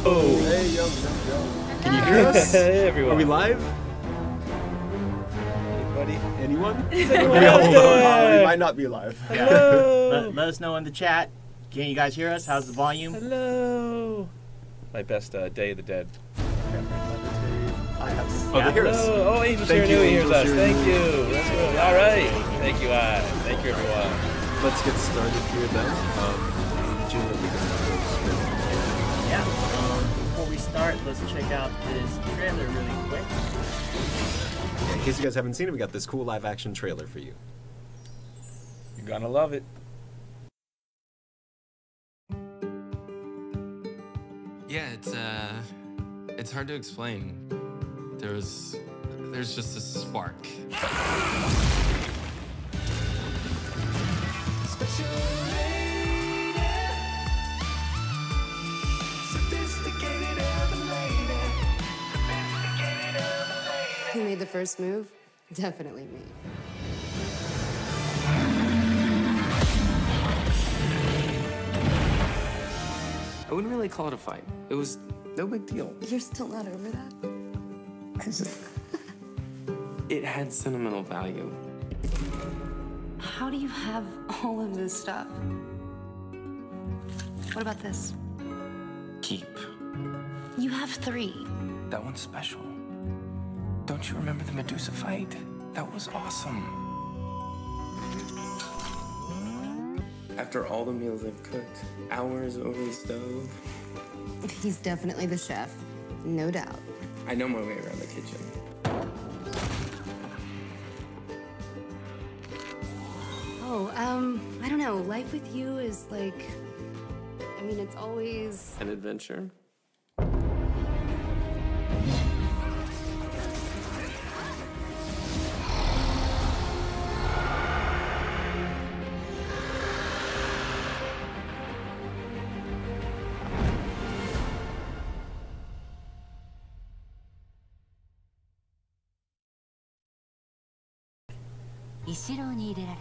Hey, yo. Can you hear us? Hey, everyone. Are we live? Anybody? Anyone? Anyone Yeah, out hold on. there? We might not be live. Hello. Let us know in the chat. Can you guys hear us? How's the volume? Hello. My best Day of the Dead. I have. Oh, they hear us. Hello. Oh, Angel's Thank here. you, He hears Angel's us. here. Thank you. That's good. All right. Thank you, Thank you, everyone. Let's get started here then. June, we can Yeah. Before we start, let's check out this trailer really quick. in case you guys haven't seen it, we got this cool live-action trailer for you. You're gonna love it. Yeah, it's hard to explain. There's just a spark. Who made the first move? Definitely me. I wouldn't really call it a fight. It was no big deal. You're still not over that? It had sentimental value. How do you have all of this stuff? What about this? Keep. You have 3. That one's special. Don't you remember the Medusa fight? That was awesome. After all the meals I've cooked, hours over the stove, He's definitely the chef, no doubt. I know my way around the kitchen. Oh, I don't know. Life with you is like, I mean, it's always... An adventure?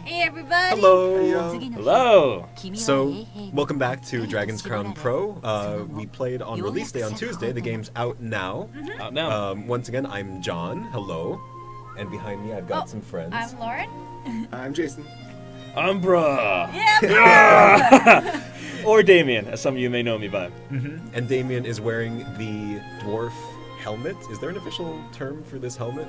Hey everybody! Hello. Hey, yo. Hello. So, welcome back to Dragon's Crown Pro. We played on release day on Tuesday. The game's out now. Out now. Once again, I'm John. Hello. And behind me, I've got some friends. I'm Lauren. I'm Jason. Umbra. Yeah! Or Damien, as some of you may know me by. And Damien is wearing the dwarf helmet. Is there an official term for this helmet?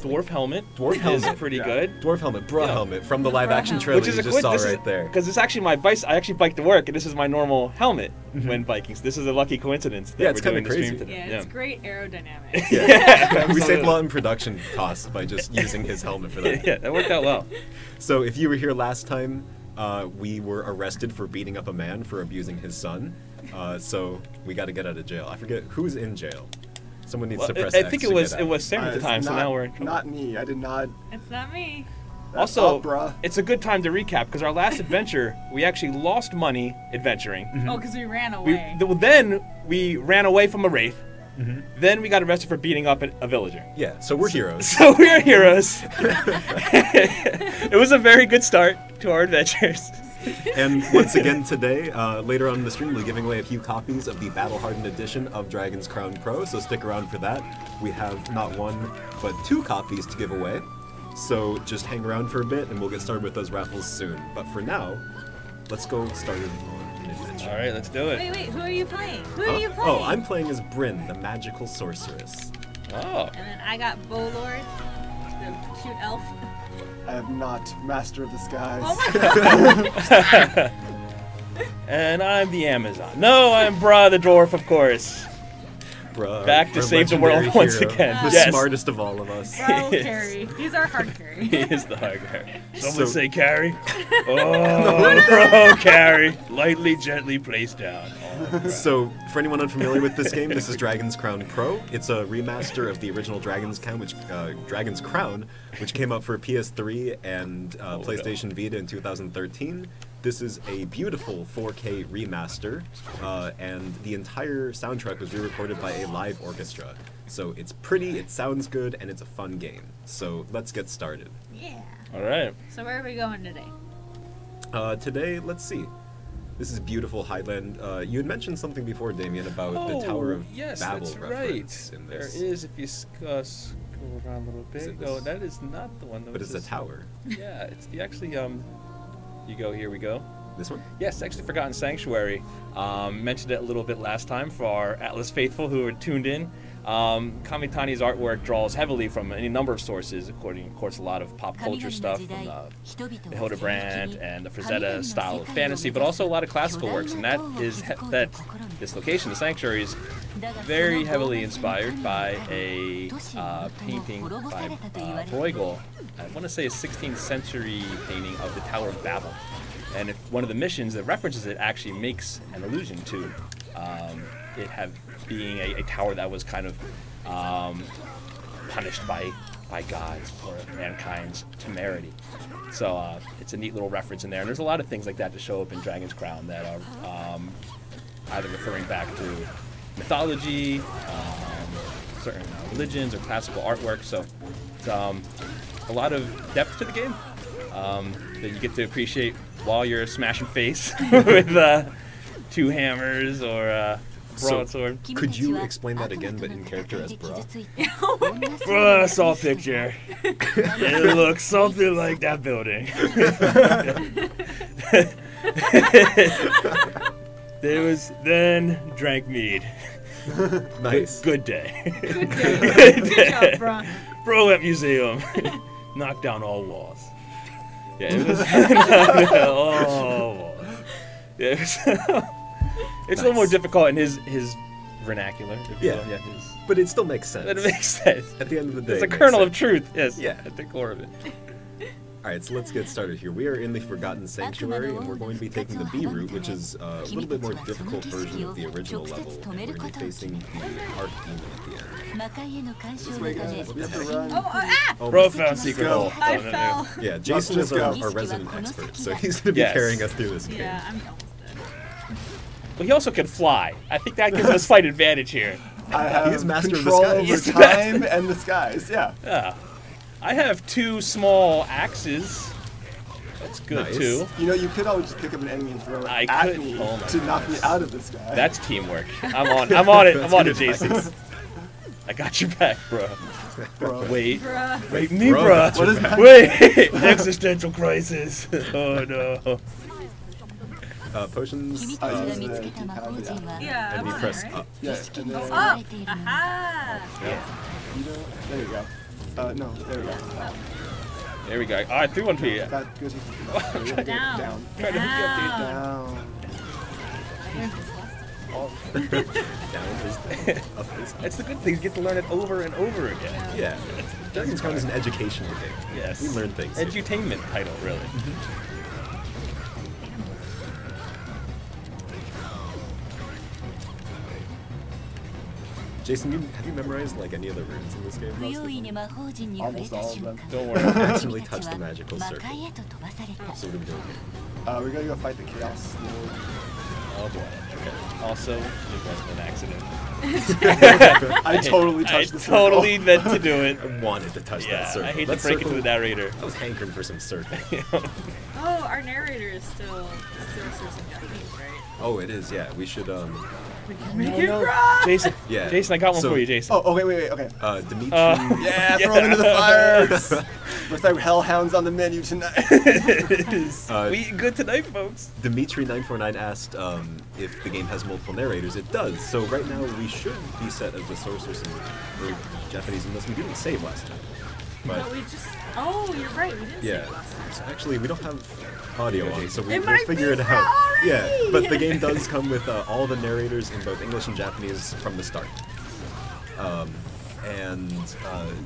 Dwarf helmet. Dwarf helmet. Is pretty Yeah. good. Dwarf helmet, bra Yeah. helmet from the live-action helmet. trailer Which is you a just quick. saw This right there. Because it's actually my bike. I actually bike to work, and this is my normal helmet when biking. So this is a lucky coincidence that Yeah, it's we're kinda doing the stream crazy. today. Yeah, it's great aerodynamics. Yeah. We saved a lot in production costs by just using his helmet for that. Yeah, that worked out well. So if you were here last time, we were arrested for beating up a man for abusing his son. So we got to get out of jail. I forget who's in jail. Someone needs Well, to press I X think to it was get out. Sam at the It's time, so not- now we're in trouble. Not me. I did not. It's not me. That's Also, opera. it's a good time to recap because our last adventure, we actually lost money adventuring. Oh, because we ran We, away. then we ran away from a wraith. Then we got arrested for beating up a villager. Yeah, so we're heroes. So we are heroes. It was a very good start to our adventures. And once again today, later on in the stream, we'll be giving away a few copies of the Battle-Hardened edition of Dragon's Crown Pro, so stick around for that. We have not 1, but 2 copies to give away. So just hang around for a bit, and we'll get started with those raffles soon. But for now, let's go started on an adventure. All right, let's do it. Wait, who are you playing? Who are you playing? Oh, I'm playing as Bryn, the magical sorceress. Oh. And then I got Bolord, the cute elf. I have not Master of the Skies. Oh my god! And I'm the Amazon. No, I'm Bra the dwarf, of course. Bruh, Back to our save the world legendary once hero, again. The Yes. smartest of all of us. Bro, Yes. carry. He's our hard carry. He is the hard carry. Someone So- say carry. Oh, bro, carry. Lightly, gently placed down. Oh, crap. So, for anyone unfamiliar with this game, this is Dragon's Crown Pro. It's a remaster of the original Dragon's Crown, which came out for PS3 and PlayStation Vita in 2013. This is a beautiful 4K remaster, and the entire soundtrack was re-recorded by a live orchestra. So it's pretty, it sounds good, and it's a fun game. So let's get started. Yeah. All right. So where are we going today? Today, let's see. This is beautiful Highland. You had mentioned something before, Damien, about the Tower of yes, Babel that's reference right. in There this. is, if you go around a little Is bit. it No, this? that is not the one. That But was it's a tower. Yeah, it's the actually. You go. Here we go. This one? Yes, actually, Forgotten Sanctuary. Mentioned it a little bit last time for our Atlas faithful who are tuned in. Kamitani's artwork draws heavily from any number of sources, according, of course, a lot of pop culture stuff from the Hildebrand and the Frazetta style of fantasy, but also a lot of classical works. And that is that this location, the sanctuary, is very heavily inspired by a painting by Bruegel. I want to say a 16th century painting of the Tower of Babel. And if one of the missions that references it actually makes an allusion to it being a tower that was kind of punished by gods for mankind's temerity. So it's a neat little reference in there. And there's a lot of things like that to show up in Dragon's Crown that are either referring back to mythology, certain religions, or classical artwork. So it's a lot of depth to the game that you get to appreciate while you're smashing face with 2 hammers or a broadsword. Could you explain that again, but in character as Bra? Bro, I saw a picture. It looks something like that building. There was then drank mead. Nice. Good day. Good day. Good job, bro. Bro at museum. Knocked down all walls. Yeah, it was all walls. Yeah, it was it's a little more difficult in his vernacular. If you Yeah. will. But it still makes sense. It makes sense. At the end of the day, It's a it makes kernel of sense. truth. Yes. Yeah. At the core of it. Alright, so let's get started here. We are in the Forgotten Sanctuary, and we're going to be taking the B route, which is a little bit more difficult version of the original level. And we're going to be facing the Arc Demon at the end. This way, guys. We have to run. Oh, Bro my- found secret go. hole. I Oh, no, no. fell. Yeah, Jason just is our go. resident expert, so he's going to be Yes. carrying us through this game. Yeah, I'm almost dead. But he also can fly. I think that gives us a slight advantage here. I have He's master of the control skies. over He's the time and the skies. Yeah. Yeah. I have 2 small axes. That's good Nice. too. You know, you could always just pick up an enemy and throw it I at could. me Oh my to knock me out of the sky. That's teamwork. I'm on it. I'm on it, good Jason. I got your back, bro. Bro. Wait. Bruh. Wait, me, Bro, bro. got your What is that? Wait. Existential crisis. Oh no. Potions, I use the D-pad, yeah. Yeah, and I'm you on press it, right? up. Yeah, and then Up! Aha! you know, there you go. No, there you go. There we go. Oh, I threw one to you. That goes Down. down. Try to hook you up, dude. Down. Down is up is That's the good thing. You get to learn it over and over again. Yeah. Dragon's Crown is an educational game. Yes. We learn things. here. Edutainment title, really. Jason, have you memorized like any of the runes in this game? Almost all of them. Don't worry. Accidentally touched the magical circle. So what are we doing here? We're gonna go fight the Chaos Lord. Oh boy. Okay. Also, it wasn't an accident. I totally touched the circle. totally meant to do it. I wanted to touch Yeah, that circle. I hate That to break it to circle- the narrator. I was hankering for some circle. Oh, our narrator is still sorcerers in Japanese, right? Oh, it is. Yeah, we should. Make it bruh! Jason, Yeah. Jason, I got one So- for you, Jason. Oh, wait, okay. Dimitri. Yeah, throw him into the fire! Looks like hellhounds on the menu tonight. We eat good tonight, folks. Dimitri949 asked if the game has multiple narrators. It does. So right now we should be set as the sorceress in Japanese, unless we didn't save last time. But But we just. Oh, you're right. We didn't yeah, say it last time. so actually we don't have audio on, so It we'll might figure be it out. already! Yeah, but the game does come with all the narrators in both English and Japanese from the start. And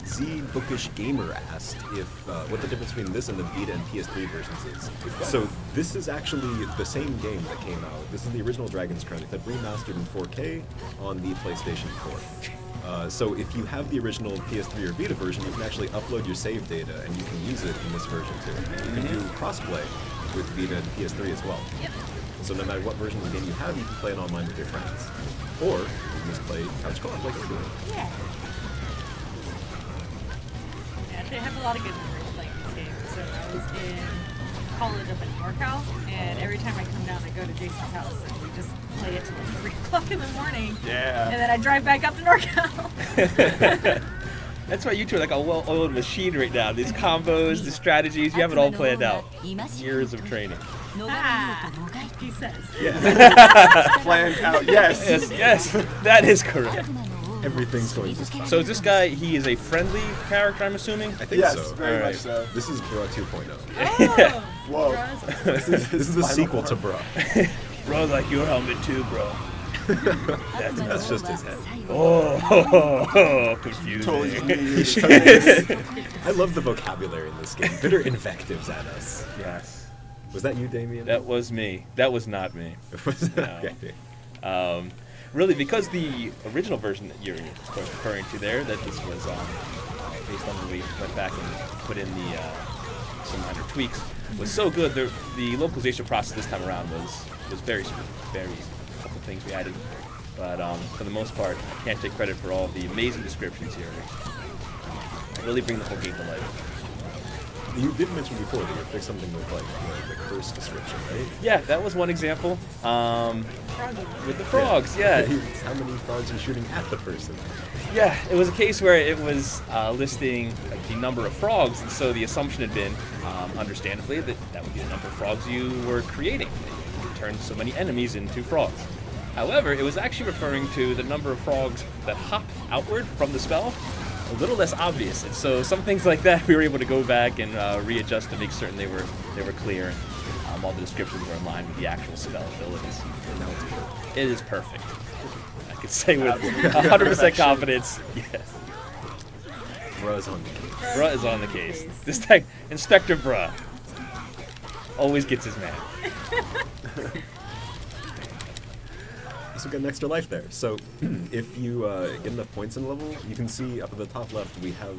Z Bookish Gamer asked if what the difference between this and the Vita and PS3 versions is. So this is actually the same game that came out. This is the original Dragon's Crown. It's remastered in 4K on the PlayStation 4. So if you have the original PS3 or Vita version, you can actually upload your save data and you can use it in this version too. And you can do crossplay with Vita and PS3 as well. Yep. So no matter what version of the game you have, you can play it online with your friends. Or you can just play couch co-op like we're doing. Yeah. Yeah, they have a lot of good memories playing this game. So I was in college up in NorCal, and every time I come down, I go to Jason's house, and we just play it till like 3 o'clock in the morning. Yeah. And then I drive back up to NorCal. That's why you two are like a well-oiled machine right now. These combos, the strategies, you have it all planned out. Years of training. Ah, he says. Planned out. Yes. Yes, that is correct. Everything's going just fine. So is this guy, he is a friendly character, I'm assuming? I think Yes, so. very Alright. much so. This is Bra 2.0. Oh, Whoa. Bros. This is the Final sequel to form. Bra. Bro, like your helmet too, bro. That's just his head. Oh, confusing. Totally. I love the vocabulary in this game. Bitter invectives at us. Yes. Was that you, Damien? That was me. That was not me. No. Okay. Really, because the original version that you're referring to there, that this was based on when we went back and put in the some minor tweaks, was so good. The localization process this time around was very smooth. Very a couple things we added, but for the most part, I can't take credit for all the amazing descriptions here. Really bring the whole game to life. You did mention before that you fixed something with like the curse description, right? Yeah, that was one example. With the frogs, yeah. How many frogs are you shooting at the person? Yeah, it was a case where it was listing like, the number of frogs, and so the assumption had been, understandably, that would be the number of frogs you were creating. You turned so many enemies into frogs. However, it was actually referring to the number of frogs that hop outward from the spell, a little less obvious. And so some things like that we were able to go back and readjust to make certain they were clear. All the descriptions were in line with the actual spell abilities. And now it's perfect. It is perfect. I could say with 100% confidence, yes. Bra's on the case. Bruh is on the case. This tech, Inspector Bruh, always gets his man. This will get an extra life there. So if you get enough points in the level, you can see up at the top left we have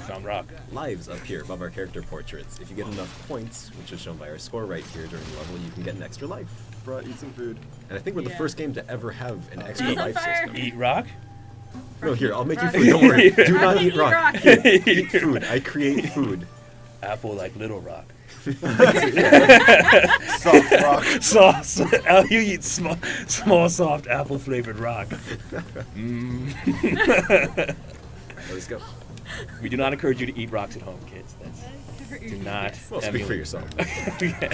Found rock. lives up here above our character portraits. If you get enough points, which is shown by our score right here during the level, you can get an extra life. Bro, eat some food. And I think we're the Yeah. first game to ever have an extra He's on life fire. system. Eat rock? No, here, I'll make you Rock. food. Don't worry. Do Rock. not eat rock. Rock. Here, eat food. I create food. Apple like Little Rock. Soft rock. Sauce. Oh, you eat small, soft, apple-flavored rock. Let's go. We do not encourage you to eat rocks at home, kids. Do not. Well, speak for yourself. Yeah.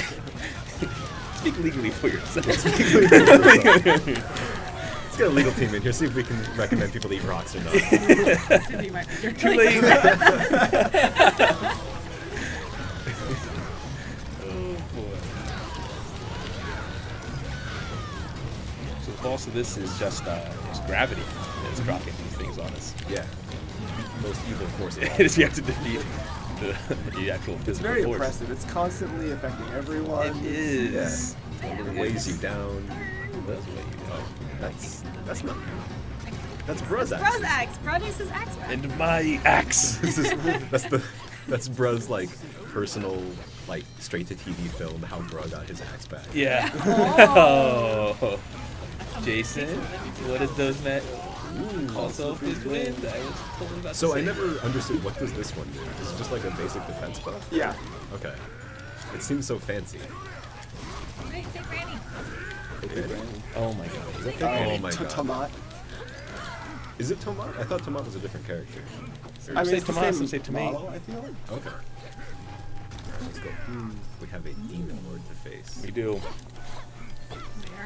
Speak legally for yourself. Let's get a legal team in here, see if we can recommend people to eat rocks or not. Cindy might be Too late. Oh boy. So the boss of this is just gravity that's dropping these things on us. Yeah. Most evil force. It is you have to defeat the actual physical It's very force. impressive. It's constantly affecting everyone. It is. It weighs you down. It does weigh you down. That's not. That's Bra's Bro's axe. axe. Bro needs his axe back. And my axe. That's Bra's like personal like straight to TV film how Bra got his axe back. Yeah. Oh. Oh. Jason, what is those men? Also, his wind. I was totally about to So I say. never understood what does this one do? Is it just like a basic defense buff? Yeah. Okay. It seems so fancy. Wait, take Randy. Okay. Oh my god. Is that oh my god. Tomat. Is it Tomat? I thought Tomat was a different character. I mean, say it's the Tomas, same say tomato. model, I feel like. Okay. Let's go. We have a demon lord to face. We do.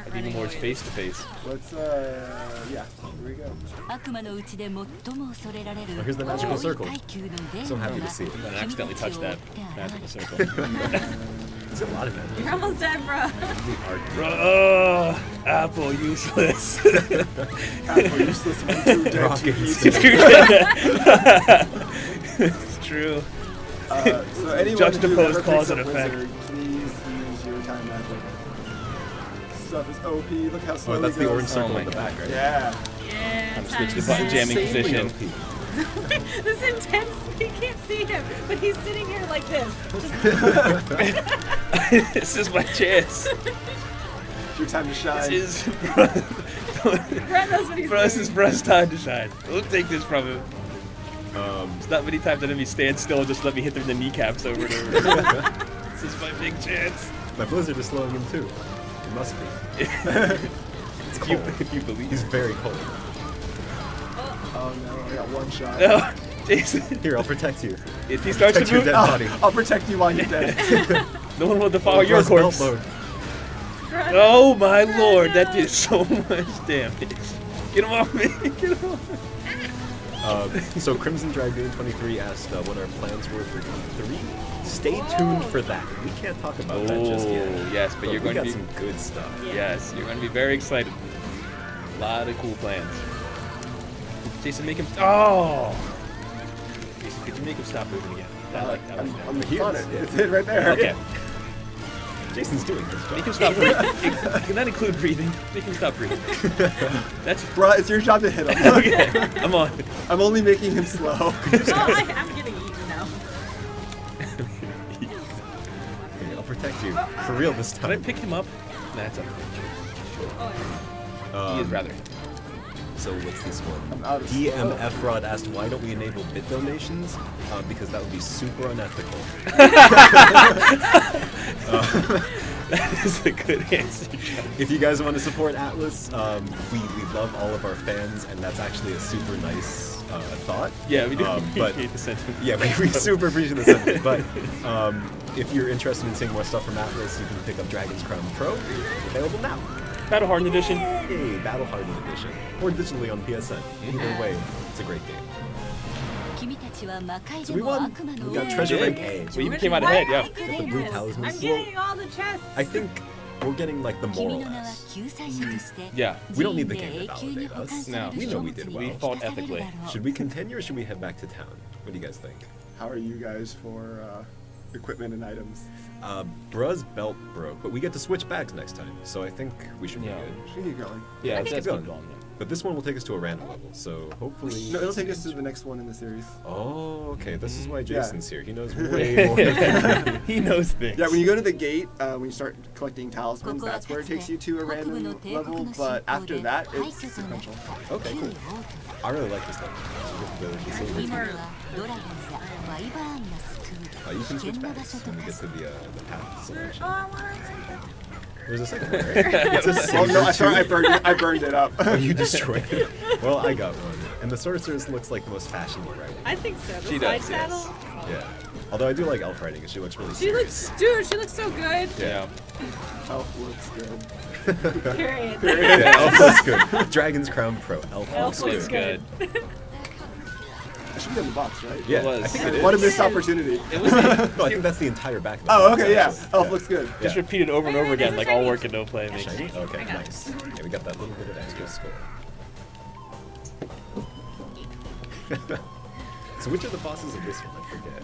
I think more face to face. Let's, yeah, here we go. Oh, here's the magical circle. So happy to see it. I'm gonna accidentally touch that magical circle. There's a lot of You're magic. almost dead, bro. Oh, Apple useless. Apple useless one, two, dead, Rocket. two, easy. It's true. So anyone Juxtaposed who's ever cause picked and up effect. Wizard, please use your time magic. Stuff is OP. Look how slow Oh, that's it the goes. orange circle my in the God. back, right? Yeah. Yeah. I'm switch the time. button jamming Insanely position. OP. This is intense. You can't see him, but he's sitting here like this. This is my chance. It's your time to shine. This is Brett knows what he's Bruss doing. is Bruss time to shine. We'll take this from him. It's not many times that enemy stand still and just let me hit them in the kneecaps over and over. This is my big chance. My blizzard is slowing him too. It must be. It's If you, cold. if you believe. He's very cold. Oh no, I got one shot. No, Jason. Here, I'll protect you. If he starts to Protect your move, dead body. I'll protect you while you're dead. no one will defile your Russ belt corpse. load. Oh my lord, that did so much damage. Get him off me. Get him off me. So Crimson Dragoon 23 asked what our plans were for E3. Stay tuned for that. We can't talk about that just yet. Oh, yes, but you're we going to got be some good stuff. Yes, you're going to be very excited. A lot of cool plans. Jason, make him. Oh! Jason, could you make him stop moving again? I like that. I'm He on is, it. yeah. It's it right there. Okay. Jason's doing his job. Make him stop breathing. Can that include breathing? Make him stop breathing. That's Bruh, it's your job to hit him. okay. I'm on. I'm only making him slow. Oh, I'm getting eaten now. Okay, I'll protect you. For real this Can I time. pick him up? Nah, that's unfortunate. Oh, He is rather. So what's this one? I'm out of DMF Rod asked why don't we enable bit donations? Because that would be super unethical. That is a good answer. If you guys want to support Atlas, we love all of our fans, and that's actually a super nice thought. Yeah, we do But appreciate the sentiment. yeah, we super appreciate the sentiment. But if you're interested in seeing more stuff from Atlas, you can pick up Dragon's Crown Pro, available now. Battle Hardened Edition. Hey, Battle Hardened Edition, or digitally on PSN. Either way, it's a great game. So we won. We got Treasure did. Rank A. We even came out ahead, yeah. Got the blue talismans. I'm getting all the chests. I think we're getting like the moral S. Yeah. We don't need the game to validate us. No. We know we did well. We fought ethically. Should we continue or should we head back to town? What do you guys think? How are you guys for equipment and items? Bruh's belt broke, but we get to switch bags next time, so I think we should be Yeah. good. Should we get going? Yeah, Let's let's keep keep going. going. But this one will take us to a random level, so hopefully... No, it'll take us to the next one in the series. Oh, okay. This is why Yeah. Jason's here. He knows way more. He knows things. Yeah, when you go to the gate, when you start collecting talismans, that's where it takes you to a random level, but after that, it's sequential. Okay, cool. I really like this level. The silver Lemur. you can switch bags when we get to the path selection. Oh, I want to. There's a second one, right? It's a Oh saber no, I tooth. burned it up. Oh, you destroyed it. Well, I got one. And the sorceress looks like the most fashionable riding. I think so. The She side does, saddle. Yeah. Although I do like elf riding, and she looks really She serious. looks, dude. She looks so good. Yeah. Elf looks good. Period. Yeah, elf looks good. Dragon's Crown Pro. Elf, Elf looks looks good. good. That should be in the box, right? Yeah, It was. I think it is. What a missed opportunity. It was No, I think that's the entire back of the Oh, box, okay, yeah. actually. Elf looks good. Just Yeah. repeated over and over again, like all work and no play makes Shiny? Okay, I got nice. Yeah, we got that little bit of extra score. So which of the bosses of this one? I forget.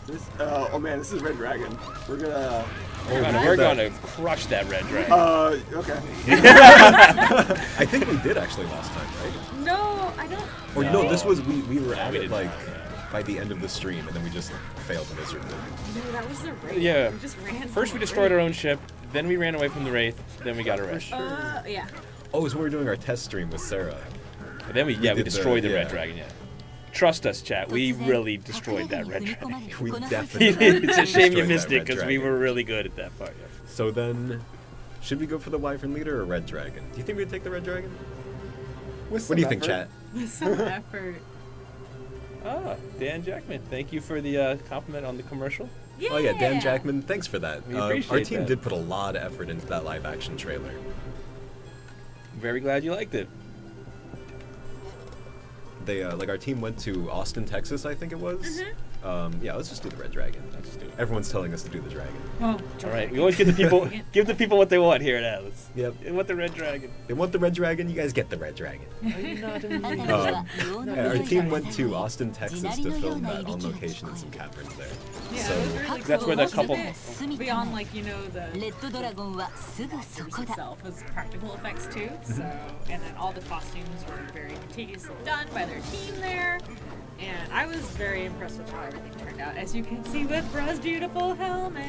This, oh man, this is Red Dragon. We're gonna. We're gonna crush that red dragon. Okay. I think we did actually last time, right? No, I don't. Or no, this was we were No, at we it didn't. like by the end of the stream, and then we just failed miserably. No, that was the raid. Yeah. We just ran. First we destroyed our own ship, then we ran away from the wraith, then we got arrested. Yeah. Oh, so we were doing our test stream with Sarah. And then we did the- destroyed the red yeah. dragon. Yeah. Trust us, chat. We really destroyed that red dragon. We definitely. It's a shame you destroyed missed that it red because we dragon. were really good at that part. Yeah. So then, should we go for the Wyvern Leader or Red Dragon? Do you think we'd take the Red Dragon? With What do you some think, chat? effort. With some effort. Ah, Dan Jackman, thank you for the compliment on the commercial. Yeah. Oh yeah, Dan Jackman, thanks for that. We Our appreciate team that. did put a lot of effort into that live action trailer. Very glad you liked it. They like our team went to Austin, Texas, I think it was. Yeah, let's just do the Red Dragon. Let's just do it. Everyone's telling us to do the dragon. Oh, All right, we always give the people what they want here at Atlas. Yep. They want the red dragon. They want the Red Dragon. You guys get the Red Dragon. Yeah, Our team went to Austin, Texas to film that on location in some caverns there. Yeah, So it was really That's cool. where the Most of couple- it, beyond like the itself was practical effects too. So and then all the costumes were very meticulously done by their team there. And I was very impressed with how everything turned out, as you can see with Bruh's beautiful helmet.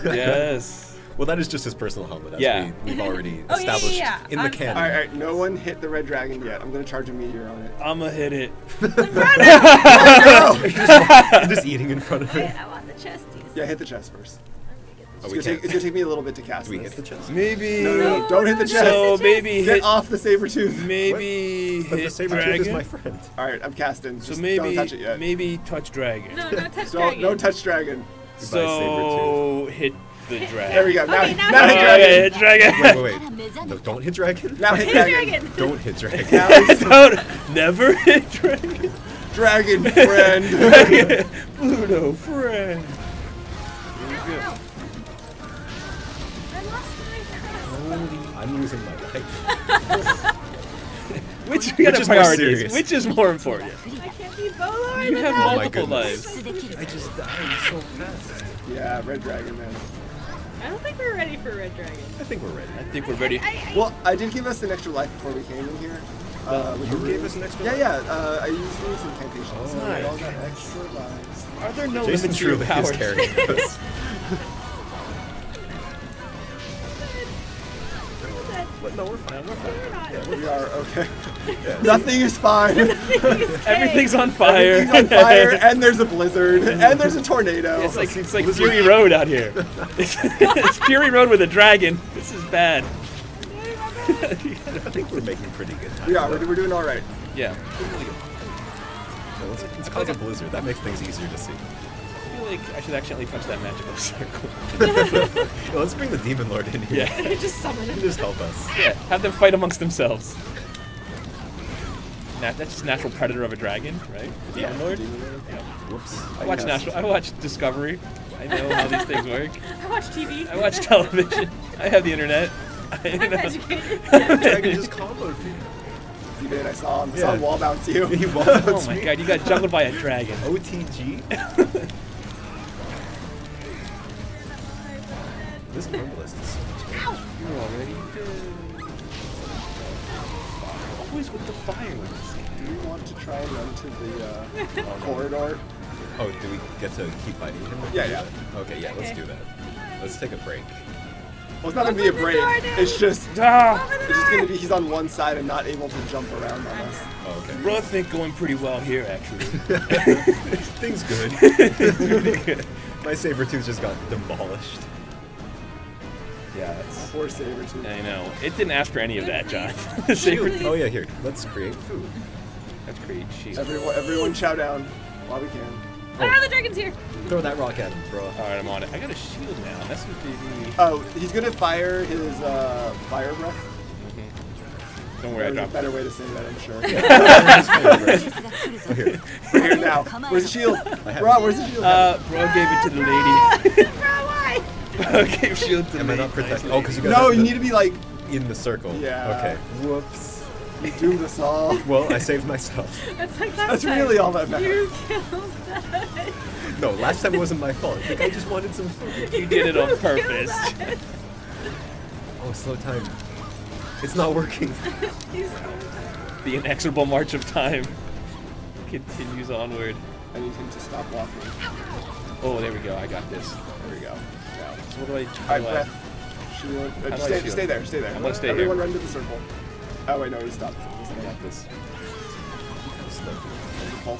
Yes. Well, that is just his personal helmet, as Yeah. we've already Oh, yeah, established yeah. in the I'm canon. All right, no one hit the Red Dragon yet. I'm gonna charge a meteor on it. I'ma hit it. You're just eating in front of it. I want the chesties. Yeah, hit the chest first. It's gonna take me a little bit to cast Do we this. hit the chest? Maybe. No, don't hit the chest. So maybe Get hit. off the saber tooth. Maybe But the hit saber tooth is my dragon. friend. All right, I'm casting. So Just maybe don't touch it yet. maybe touch dragon. No, no touch Don't, dragon. don't touch dragon. So hit the dragon. There we go. Now, Okay, now now hit hit dragon. Hit dragon. Wait. No, don't hit dragon. Now hit dragon. Don't hit dragon. Now Don't never hit dragon. dragon friend. Pluto friend. I lost my crown. I'm losing my life. Which Which are is more priorities? serious? Which is more important? I can't be Bolo. You have my multiple goodness. lives. I just died so fast. Yeah, red dragon, man. I don't think we're ready for Red Dragon. I think we're ready. I think we're ready. Well, I did give us an extra life before we came in here. With You the gave runes. us an extra Yeah, life? yeah. I used these incantations. So we Nice. all got extra lives. Are there no Jason limits to your truly is powers? carrying us. What? No, we're fine. We're fine. We are okay. Yeah. Nothing is fine. Everything's on fire. Everything's on fire, and there's a blizzard, and there's a tornado. It's like Fury Road out here. It's Fury Road with a dragon. This is bad. I think we're making pretty good time. we are. We're doing all right. Yeah. So let's cause a blizzard. That makes things easier to see. I feel like I should accidentally punch that magical circle. Well, let's bring the Demon Lord in here. Yeah. Just summon He him. can just help us. Yeah. Have them fight amongst themselves. That's just natural predator of a dragon, right? The Demon Lord. Whoops. I watch I watch Discovery. I know how these things work. I watch TV. I watch television. I have the internet. I'm educated. Dragon just comboed me. You did. I saw him. I Yeah. saw him wall bounce you. He wall Oh bounced my me. god, you got juggled by a dragon. OTG? This number list is so much. You're already dead. Always with the fire with this game. Do you want to try and run to the corridor? Oh, do we get to keep fighting him? Yeah, yeah. Okay, yeah, let's do that. Let's take a break. Well, it's not gonna be a break. It's just Ah! it's just gonna be he's on one side and not able to jump around on us. Oh, okay. Bro, I think going pretty well here, actually. Things good. My saber tooth just got demolished. Yeah, that's. Poor Sabretooth. I know. It didn't ask for any of that, John. Saber Shield. Oh yeah, here. Let's create food. Let's create shield. Everyone chow down while we can. Ah, the dragon's here. Throw that rock at him, bro. Alright, I'm on it. I got a shield now. That's what the. Oh, he's gonna fire his fire breath. Don't worry, I There's a dropped better way to say that, I'm sure. Oh, here. We're here now. Where's the shield? Bro, where's the shield? Bro gave it to the lady. Bro, why? Bro gave shield to Am I lady. not protected? Nice Oh, because you lady. guys No, have you the- need to be like, in the circle. Yeah. Okay. Whoops. you doomed us all. Well, I saved myself. That's like last That's time. really all that matters. You killed us. No, last time it wasn't my fault. Like, I just wanted some food. You did it on purpose. Oh, slow time. It's not working. The inexorable march of time continues onward. I need him to stop walking. Oh, there we go. I got this. There we go. Yeah. So what do I? All right, breath. Shield. How do I Stay, shield? stay there. Stay there. I'm gonna stay Everyone here. run to the circle. Oh wait, no, he stopped. I got this.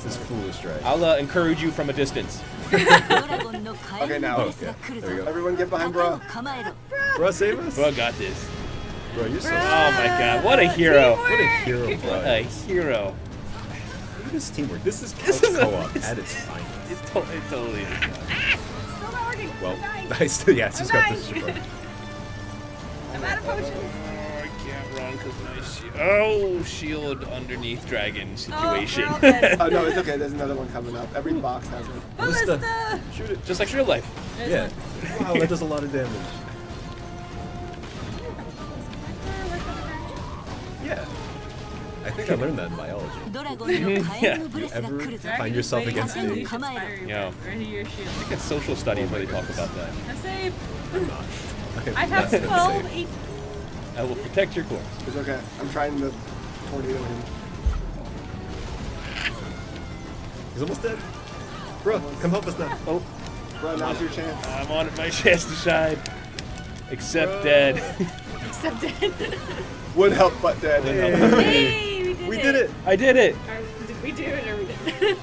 This foolish dragon. I'll encourage you from a distance. Okay, now. Oh, okay. There we go. Everyone get behind bro. Bro, save us. Bro, got this. Bro, you're so. Oh my god, what a hero! What a hero, What bro. a hero! Look at this teamwork. This is This couch is a- co-op at its finest. It totally is. Still not working. Well, I'm dying. I still, yeah, it's just got I'm this dying. shit. I'm out of potions. I can't run because my shield. Oh, shield underneath dragon situation. Oh, we're all dead. Oh no, it's okay. There's another one coming up. Every box has it. Ballista! Shoot it. Just like real life. Yeah. Wow, that does a lot of damage. Yeah. I think I learned that in biology. Ever find yourself against a... Yo. Ready your shield. I think it's social studies where they talk about that. I'm safe. Okay, I have that's 12 insane. 8. I will protect your corpse. It's okay. I'm trying to tornado him. He's almost dead. Bro, come help us now. Oh, Bro, now's your chance. I'm on my chance to shine. Except dead. Except dead. Would help, but dead. Hey, We did it. I did it. Or did we do it or we didn't?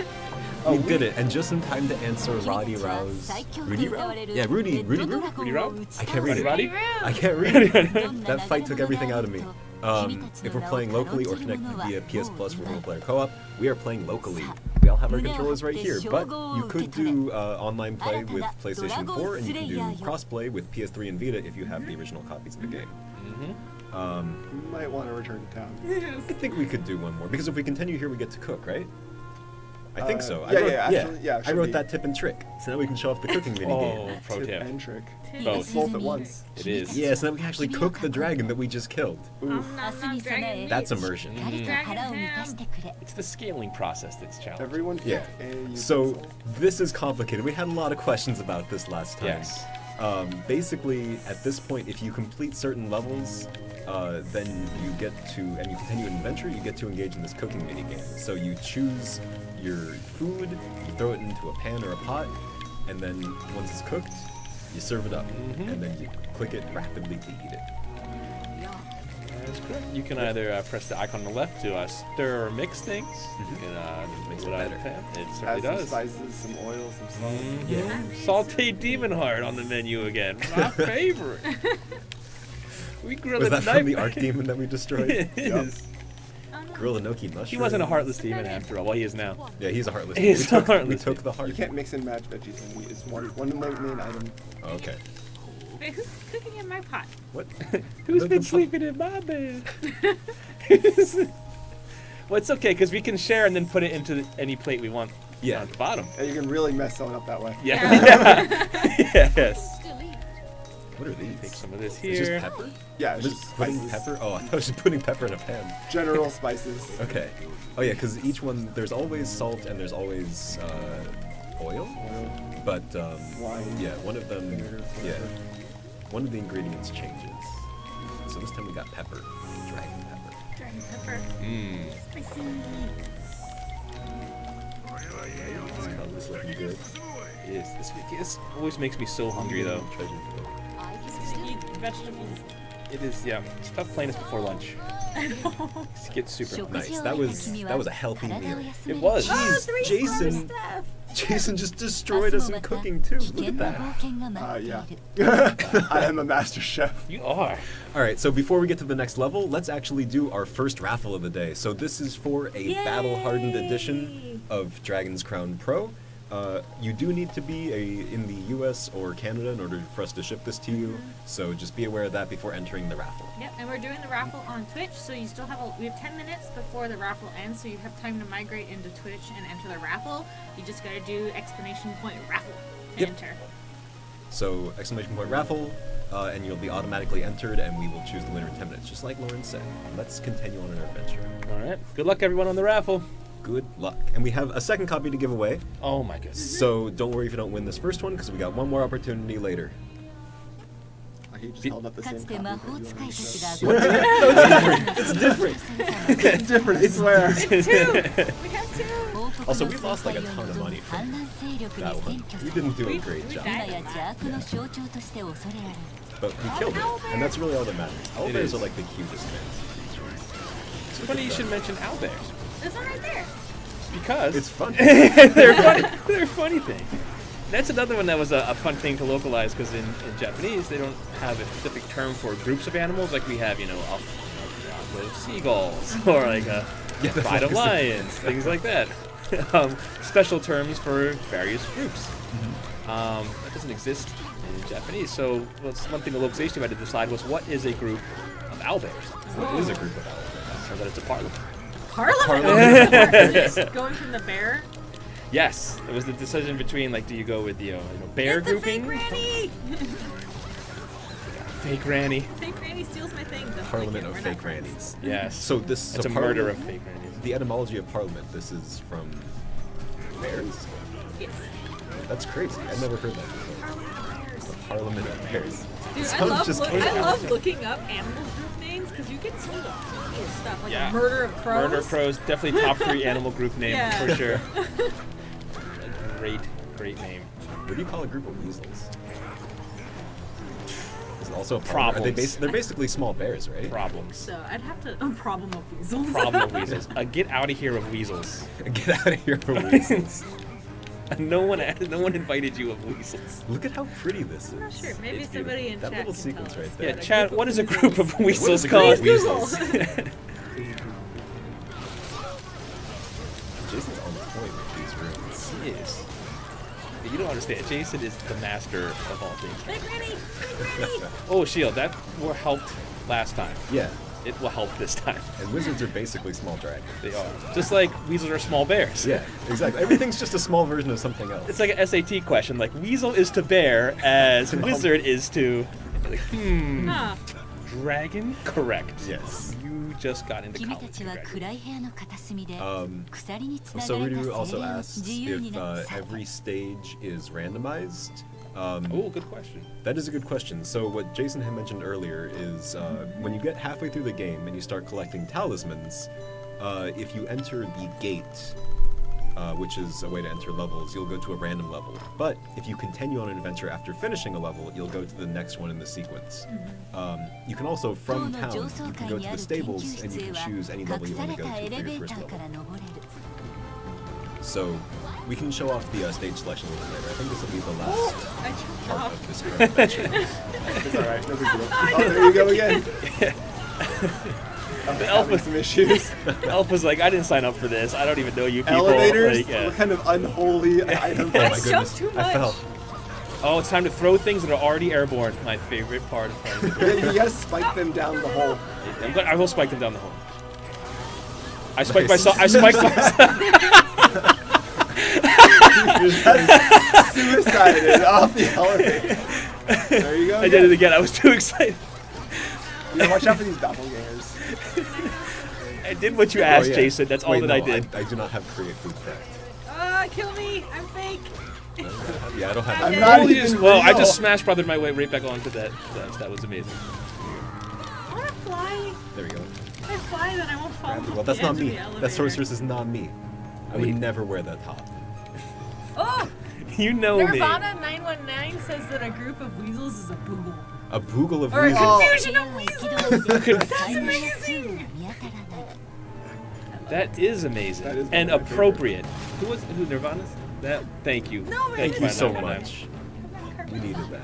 We did it, and just in time to answer Roddy Rao's... Rudy Rao? Yeah, Rudy Rao? I can't read it. Roddy? I can't read it. That fight took everything out of me. If we're playing locally or connected via PS Plus for multiplayer co-op, we are playing locally. We all have our controllers right here, but you could do online play with PlayStation 4, and you can do crossplay with PS3 and Vita if you have the original copies of the game. You might want to return to town. I think we could do one more, because if we continue here, we get to cook, right? I think so. I wrote that tip and trick, so now we can show off the cooking minigame. Oh, pro Tip tip. and trick. Both. Both at once. It is. Yeah, so now we can actually cook the dragon that we just killed. Oof. That's immersion. It's the scaling process that's challenging. Everyone Yeah. So this is complicated. We had a lot of questions about this last time. Yes. Basically, at this point, if you complete certain levels, then you get to, and you continue an adventure, you get to engage in this cooking minigame. So you choose your food, you throw it into a pan or a pot, and then once it's cooked, you serve it up, and then you click it rapidly to eat it. That's correct. You can either press the icon on the left to stir or mix things. You can Makes mix it it out of better. the pan. It Add certainly some does. spices, some oil, some salt. Yeah. Sauteed demon heart on the menu again. My favorite. We grill Was it that at from the night. Arc Demon that we destroyed? It is. Grill Enoki mushroom. He wasn't a heartless demon after all. Well, he is now. Yeah, he's a heartless. He's we took, a heartless We took the You heart. can't mix and match veggies. It's one main item. Okay. Wait, who's cooking in my pot? What? Who's The- been the- sleeping in my bed? Well, it's okay because we can share and then put it into any plate we want. Yeah. At the bottom. And you can really mess someone up that way. Yeah. Yes. What are these? Take some of this It's just here. pepper? Yeah, it's Just just putting spices. pepper? Oh, I thought I was just putting pepper in a pan. General spices. Okay. Oh yeah, because each one, there's always salt and there's always oil. Oil, But wine. yeah, one of them, Vinegar, yeah, flavor. one of the ingredients changes. So this time we got pepper, dragon pepper. Dragon pepper. Mmm. Spicy. This color is looking good. It is. This always makes me so hungry though. Treasure trove. Eat vegetables. It is. Yeah. It's tough playing this before lunch. It gets super Nice. That was a healthy meal. It was. Jeez, Jason. Jason just destroyed us in cooking too. Look at that. Yeah. I am a master chef. You are. All right, so before we get to the next level, let's actually do our first raffle of the day. So this is for a battle-hardened edition of Dragon's Crown Pro. You do need to be in the US or Canada in order for us to ship this to you, so just be aware of that before entering the raffle. Yep, and we're doing the raffle on Twitch, so you still have we have 10 minutes before the raffle ends, so you have time to migrate into Twitch and enter the raffle. You just gotta do !raffle to Yep. enter. So !raffle, and you'll be automatically entered, and we will choose the winner in 10 minutes, just like Lauren said. Let's continue on our adventure. All right. Good luck, everyone, on the raffle. Good luck. And we have a second copy to give away, Oh my goodness. so don't worry if you don't win this first one, because we got one more opportunity later. He just held up the same copy. It's different. It's different, I swear. It's two! We have two! Also, we lost like a ton of money from that one. We didn't do a great job, but we killed it, and that's really all that matters. It Owlbears is. are like the cutest things. It's funny you should mention owlbears This one right there. because It's fun. they're funny. They're a funny thing. That's another one that was a fun thing to localize because in Japanese they don't have a specific term for groups of animals like we have, a flock of seagulls or like a pride of lions, things like that. Special terms for various groups. That doesn't exist in Japanese. So that's one thing the localization team had to decide was what is a group of owlbears. What is a group of owlbears? So that it's a parliament. Parliament? Going from the bear? Yes, it was the decision between do you go with the bear grouping? Granny! Fake granny. Fake granny steals my thing. Doesn't Parliament like of it. We're fake not friends. grannies. Yes. So this It's so a murder of Parliament- fake grannies. The etymology of parliament. This is from bears. Yes. That's crazy. I've never heard that before. The Parliament of Bears. Dude, I Sounds just love chaotic. looking up animal group names because you get some of the coolest stuff, like Yeah. a murder of crows. Murder of crows, definitely top 3 animal group name Yeah. for sure. A great name. What do you call a group of weasels? Is it also a parliament? Are they Problems. they're basically small bears, right? Problems. So I'd have to problem of weasels. Problem of weasels. Get out of here of weasels. Get out of here for weasels. No one invited you of weasels. Look at how pretty this is. I'm not sure. Maybe It's somebody in That chat little can sequence tell us. right there. Yeah, Chad, what is a group of weasels a group called? of weasels? Google. Jason's on point with these rooms. He is. You don't understand. Jason is the master of all things. Hey, Granny! Hey, Granny! Oh, shield. That helped last time. Yeah, It will help this time. and wizards are basically small dragons. They are. Just like weasels are small bears. Yeah, exactly. Everything's just a small version of something else. It's like an SAT question. Like, weasel is to bear as wizard is to... Like, Huh. dragon? Correct. Yes. You just got into 君た college. ちは暗い部屋の片隅で Um, 鎖につな So がれた Ryu 精 also 霊の asks 自由に if なった every stage is randomized. Oh, good question. That is a good question. So what Jason had mentioned earlier is when you get halfway through the game and you start collecting talismans, if you enter the gate, which is a way to enter levels, you'll go to a random level. But if you continue on an adventure after finishing a level, you'll go to the next one in the sequence. You can also, from town, you can go to the stables and you can choose any level you 隠 want さ to れ go たエ to レ for ベ your ー first ター level. から登れる So we can show off the stage selection a little later. I think this will be the last I jumped part off. of this current adventure. It's alright, no big deal. Oh, there you go again. The elf Having was some issues. Elf was like, I didn't sign up for this. I don't even know you people. Elevators? Like, yeah. What kind of unholy item? Oh my That's goodness, too I much. fell. Oh, it's time to throw things that are already airborne. My favorite part of playing the game. You gotta spike them down the hole. I will spike them down the hole. I spiked Nice. myself. I spiked myself. You just suicided off the elevator. There you go. I did it again. I was too excited. You gotta watch out for these doppelgangers. I did what you asked, Oh, yeah. Jason. That's all Wait, that no, I did. I do not have create food craft. Kill me! I'm fake! Yeah, I don't have I'm that. not Holy even just- well, I real. just smash brothered my way right back onto that. That was amazing. I wanna fly. There we go. If I fly, then I won't fall off Well, that's the not edge of me. the That elevator. sorceress is not me. I would Wait. never wear that top. Oh! You know me. Nirvana 919 says that a group of weasels is a boogle. A boogle of Or a weasels. confusion of 部屋は weasels! 一度で That's 最後の amazing! 通路が見当たらない That is amazing That is one and of my appropriate. Who Nirvana's? That. Thank you. No, Thank Thank you so 999. much. We needed that.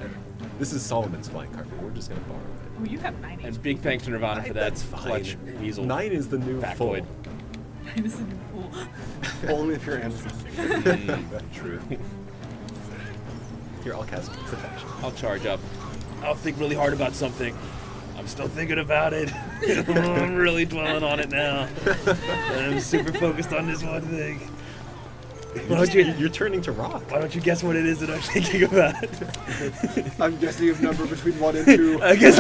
This is Solomon's flying carpet. We're just gonna borrow it. Oh, you have 9 And big thanks to Nirvana for that That's fine. clutch weasel. 9 is the new full. factoid. This is a new pool. Only if you're Anderson. True. Here, I'll cast protection. I'll charge up. I'll think really hard about something. I'm still thinking about it. I'm really dwelling on it now. I'm super focused on this one thing. Why don't you, You're turning to rock. why don't you guess what it is that I'm thinking about? I'm guessing a number between 1 and 2. I guess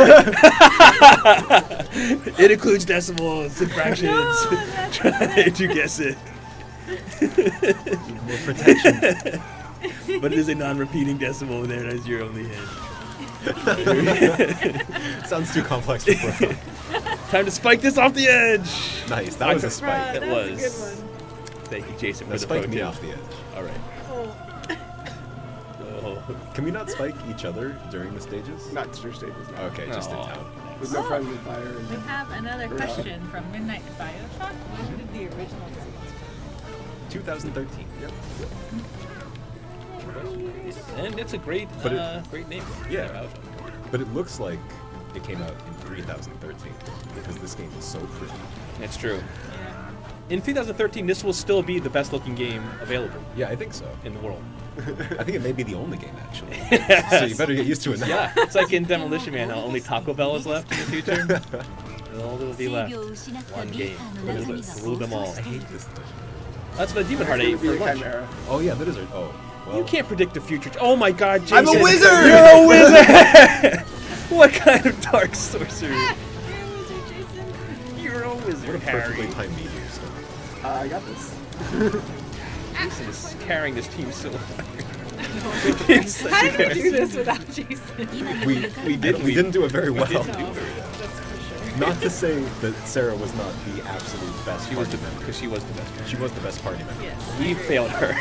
it includes decimals and fractions. Try to guess it. More protection. But it is a non-repeating decimal there. That's your only hint. Sounds too complex for Pro. Time to spike this off the edge. Nice, that was a Bruh, spike. It that's was. a good one. Thank you, Jason, Now for the spike pro me tip. off the edge. All right. Oh. Oh. Can we not spike each other during the stages? Not true stages. No. Okay, just in Aw. town. There's no friendly fire. And We have another question from Midnight Bioshock. When did the original come 2013. Yep. And it's a great, But great name. Yeah. But it looks like it came out in 2013 because this game is so pretty. It's true. Yeah. In 2013, this will still be the best-looking game available Yeah, I think so. in the world. I think it may be the only game actually. So you better get used to it now. Yeah, it's like in Demolition Man, how only Taco Bell is left in the future. And all that will be 制 left. 御を失った One ビ game. ーカー What の is 中身 this? が Rule 暴 them 走 all. し I ている hate this thing. That's what Demon Heart it's ate gonna for be a lunch. chimera. Oh yeah, that is a. Oh, well. You can't predict the future. Oh my God, Jason! I'm a wizard! You're a wizard! What kind of dark sorcery? You're a wizard, Jason. You're a wizard, What a perfectly Harry. timed meteor storm. I got this. Jason is carrying this team so hard. How did we do this without Jason? We didn't do it very well. No, that's for sure. Not to say that Sarah was not the absolute best She was party the member. because she was the best. She was the best party member. Yes. We failed her.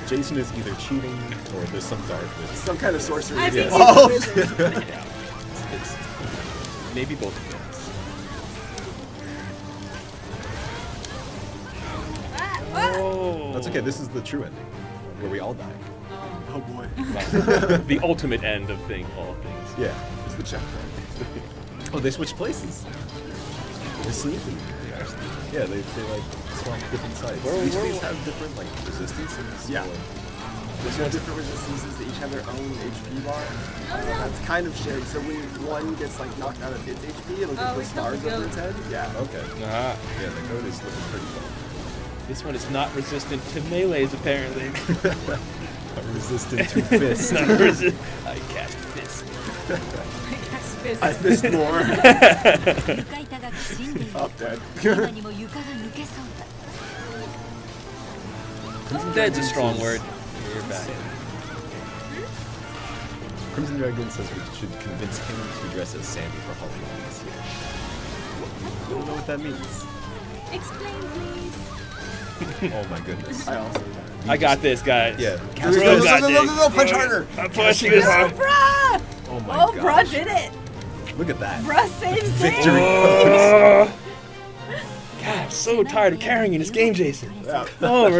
Jason is either cheating or there's some dark. Some kind of sorcery. I think Oh. he's a wizard. Yeah. It's maybe both of them. Ah, Oh. That's okay. This is the true ending. where we all die. Oh boy. The ultimate end of all things. Yeah. It's the checkpoint. Oh, they switched places. They're sneaky. Yeah, they like swap different sides. Each of these have different like resistances. Yeah. or- There's no different resistances. They each have their own HP bar. That's kind of shared. So when one gets like knocked out of its HP, it'll just put stars over its head. Yeah. Okay. Ah, Yeah, the code is looking pretty well. this one is not resistant to melees apparently. Resistant to fists. Not resistant. I cast fist. I fist more. 床板がきしんでいる Oh, dead. 今にも床が抜けそうだ Dead's a strong word. You're back. Crimson Dragon says we should convince him to dress as Sandy for Halloween this year. I don't know what that means. Explain, please. Oh my goodness. I also. I got this, guys. Yeah. Bro got this. No, punch harder. I pushed this. Bruh! Oh my Oh, gosh. bruh did it. Look at that. Bruh saves Victory Zane. pose. God, I'm so tired of carrying in this game, Jason. Yeah. Oh,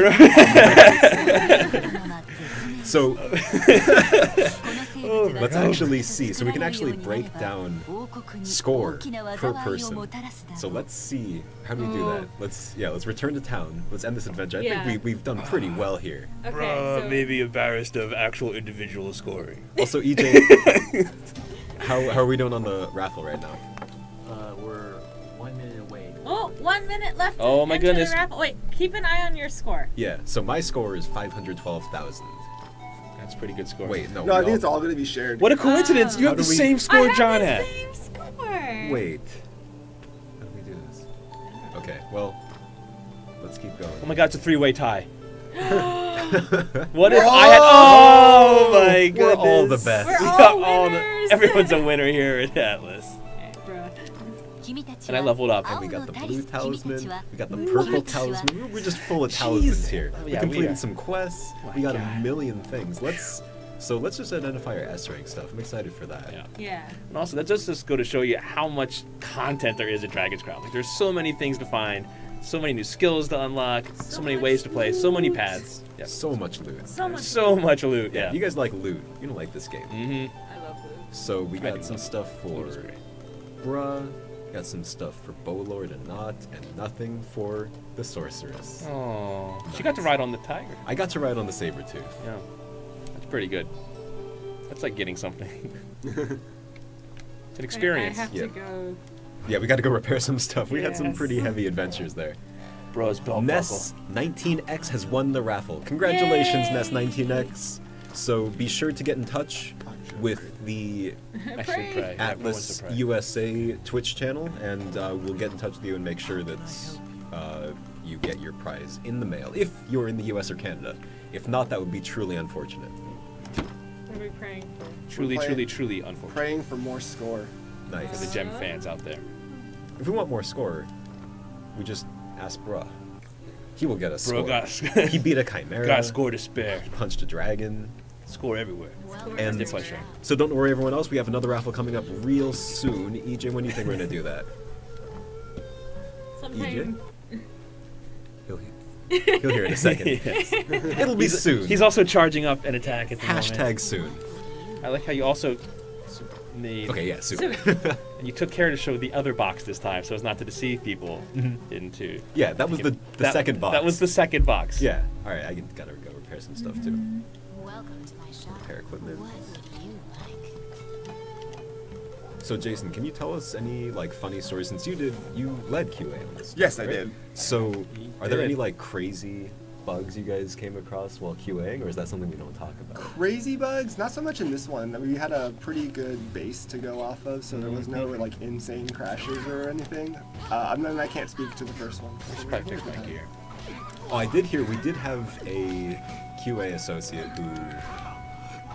So let's let's actually see. So we can actually break down score per person. So let's see. How do we do that? Let's return to town. Let's end this adventure. I Yeah. think we've done pretty well here. Okay, so maybe embarrassed of actual individual scoring. Also, EJ, how are we doing on the raffle right now? We're 1 minute away. oh, 1 minute left. to Oh my enter the goodness. raffle. Wait, keep an eye on your score. Yeah. So my score is 512,000. That's a pretty good score. Wait, no. No, I we think it's all going to be shared. What a coincidence! You How have the do we- same I score have John the had. same score. Wait. How do we do this? Okay. Well, let's keep going. Oh my god, it's a three-way tie. What if I had? Oh my goodness! We're all the best. We're We all got all winners. everyone's a winner here at Atlas. Okay, bruh. And I leveled up. And we got the blue talisman. We got the What? purple talisman. We're just full of talismans here. Oh, We yeah, completed we are. some quests. Oh my We got God. a million things. Let's just identify our S rank stuff. I'm excited for that. Yeah. Yeah. And also, that just go to show you how much content there is at Dragon's Crown. Like, there's so many things to find, so many new skills to unlock, so many ways to play, so many paths. Yeah. So much loot. So much. So much loot. Yeah. You guys like loot. You don't like this game. Mm-hmm. I love blue. So we I got do some love stuff for Loot is great. Bruh. Got some stuff for Bowlord and Not, and nothing for the Sorceress. Oh, she got to ride on the tiger. I got to ride on the Sabretooth. Yeah, that's pretty good. That's like getting something. It's an experience. I have Yeah. to go. Yeah, we got to go repair some stuff. We had some Yes. pretty heavy adventures there. Bro's belt Ness 19X has won the raffle. Congratulations, Ness 19X. So be sure to get in touch with the buckle. I should pray. Everyone Atlas should pray. USA Twitch channel, and we'll get in touch with you and make sure that you get your prize in the mail if you're in the US or Canada. If not, that would be truly unfortunate. What are we praying? Truly, We're truly, playing- truly unfortunate Praying for more score. for Nice. the gem fans out there. If we want more score, we just ask Bruh. He will get us Bro score. got He beat a Chimera. got score to spare. Punched a dragon. Score everywhere. And It's pleasure. so don't worry, everyone else. We have another raffle coming up real soon. EJ, when do you think we're gonna do that? Sometime. He'll hear it in a second. Yes. It'll be soon. He's also charging up an attack at the Hashtag moment. soon. I like how you also made. Okay, yeah, soon. And you took care to show the other box this time, so as not to deceive people into. Yeah, that was the That- second box. That was the second box. Yeah. All right, I gotta go repair some stuff too. Welcome to my shop. Repair equipment. What would you like? So Jason, can you tell us any like funny stories since you led QA on this? Yes, I right? did. So, are there did. any like crazy bugs you guys came across while QAing, or is that something we don't talk about? Crazy bugs? Not so much in this one. We had a pretty good base to go off of, so there was no like insane crashes or anything. And then I can't speak to the first one. I should probably fix my gear. Oh, I did hear we did have a QA associate who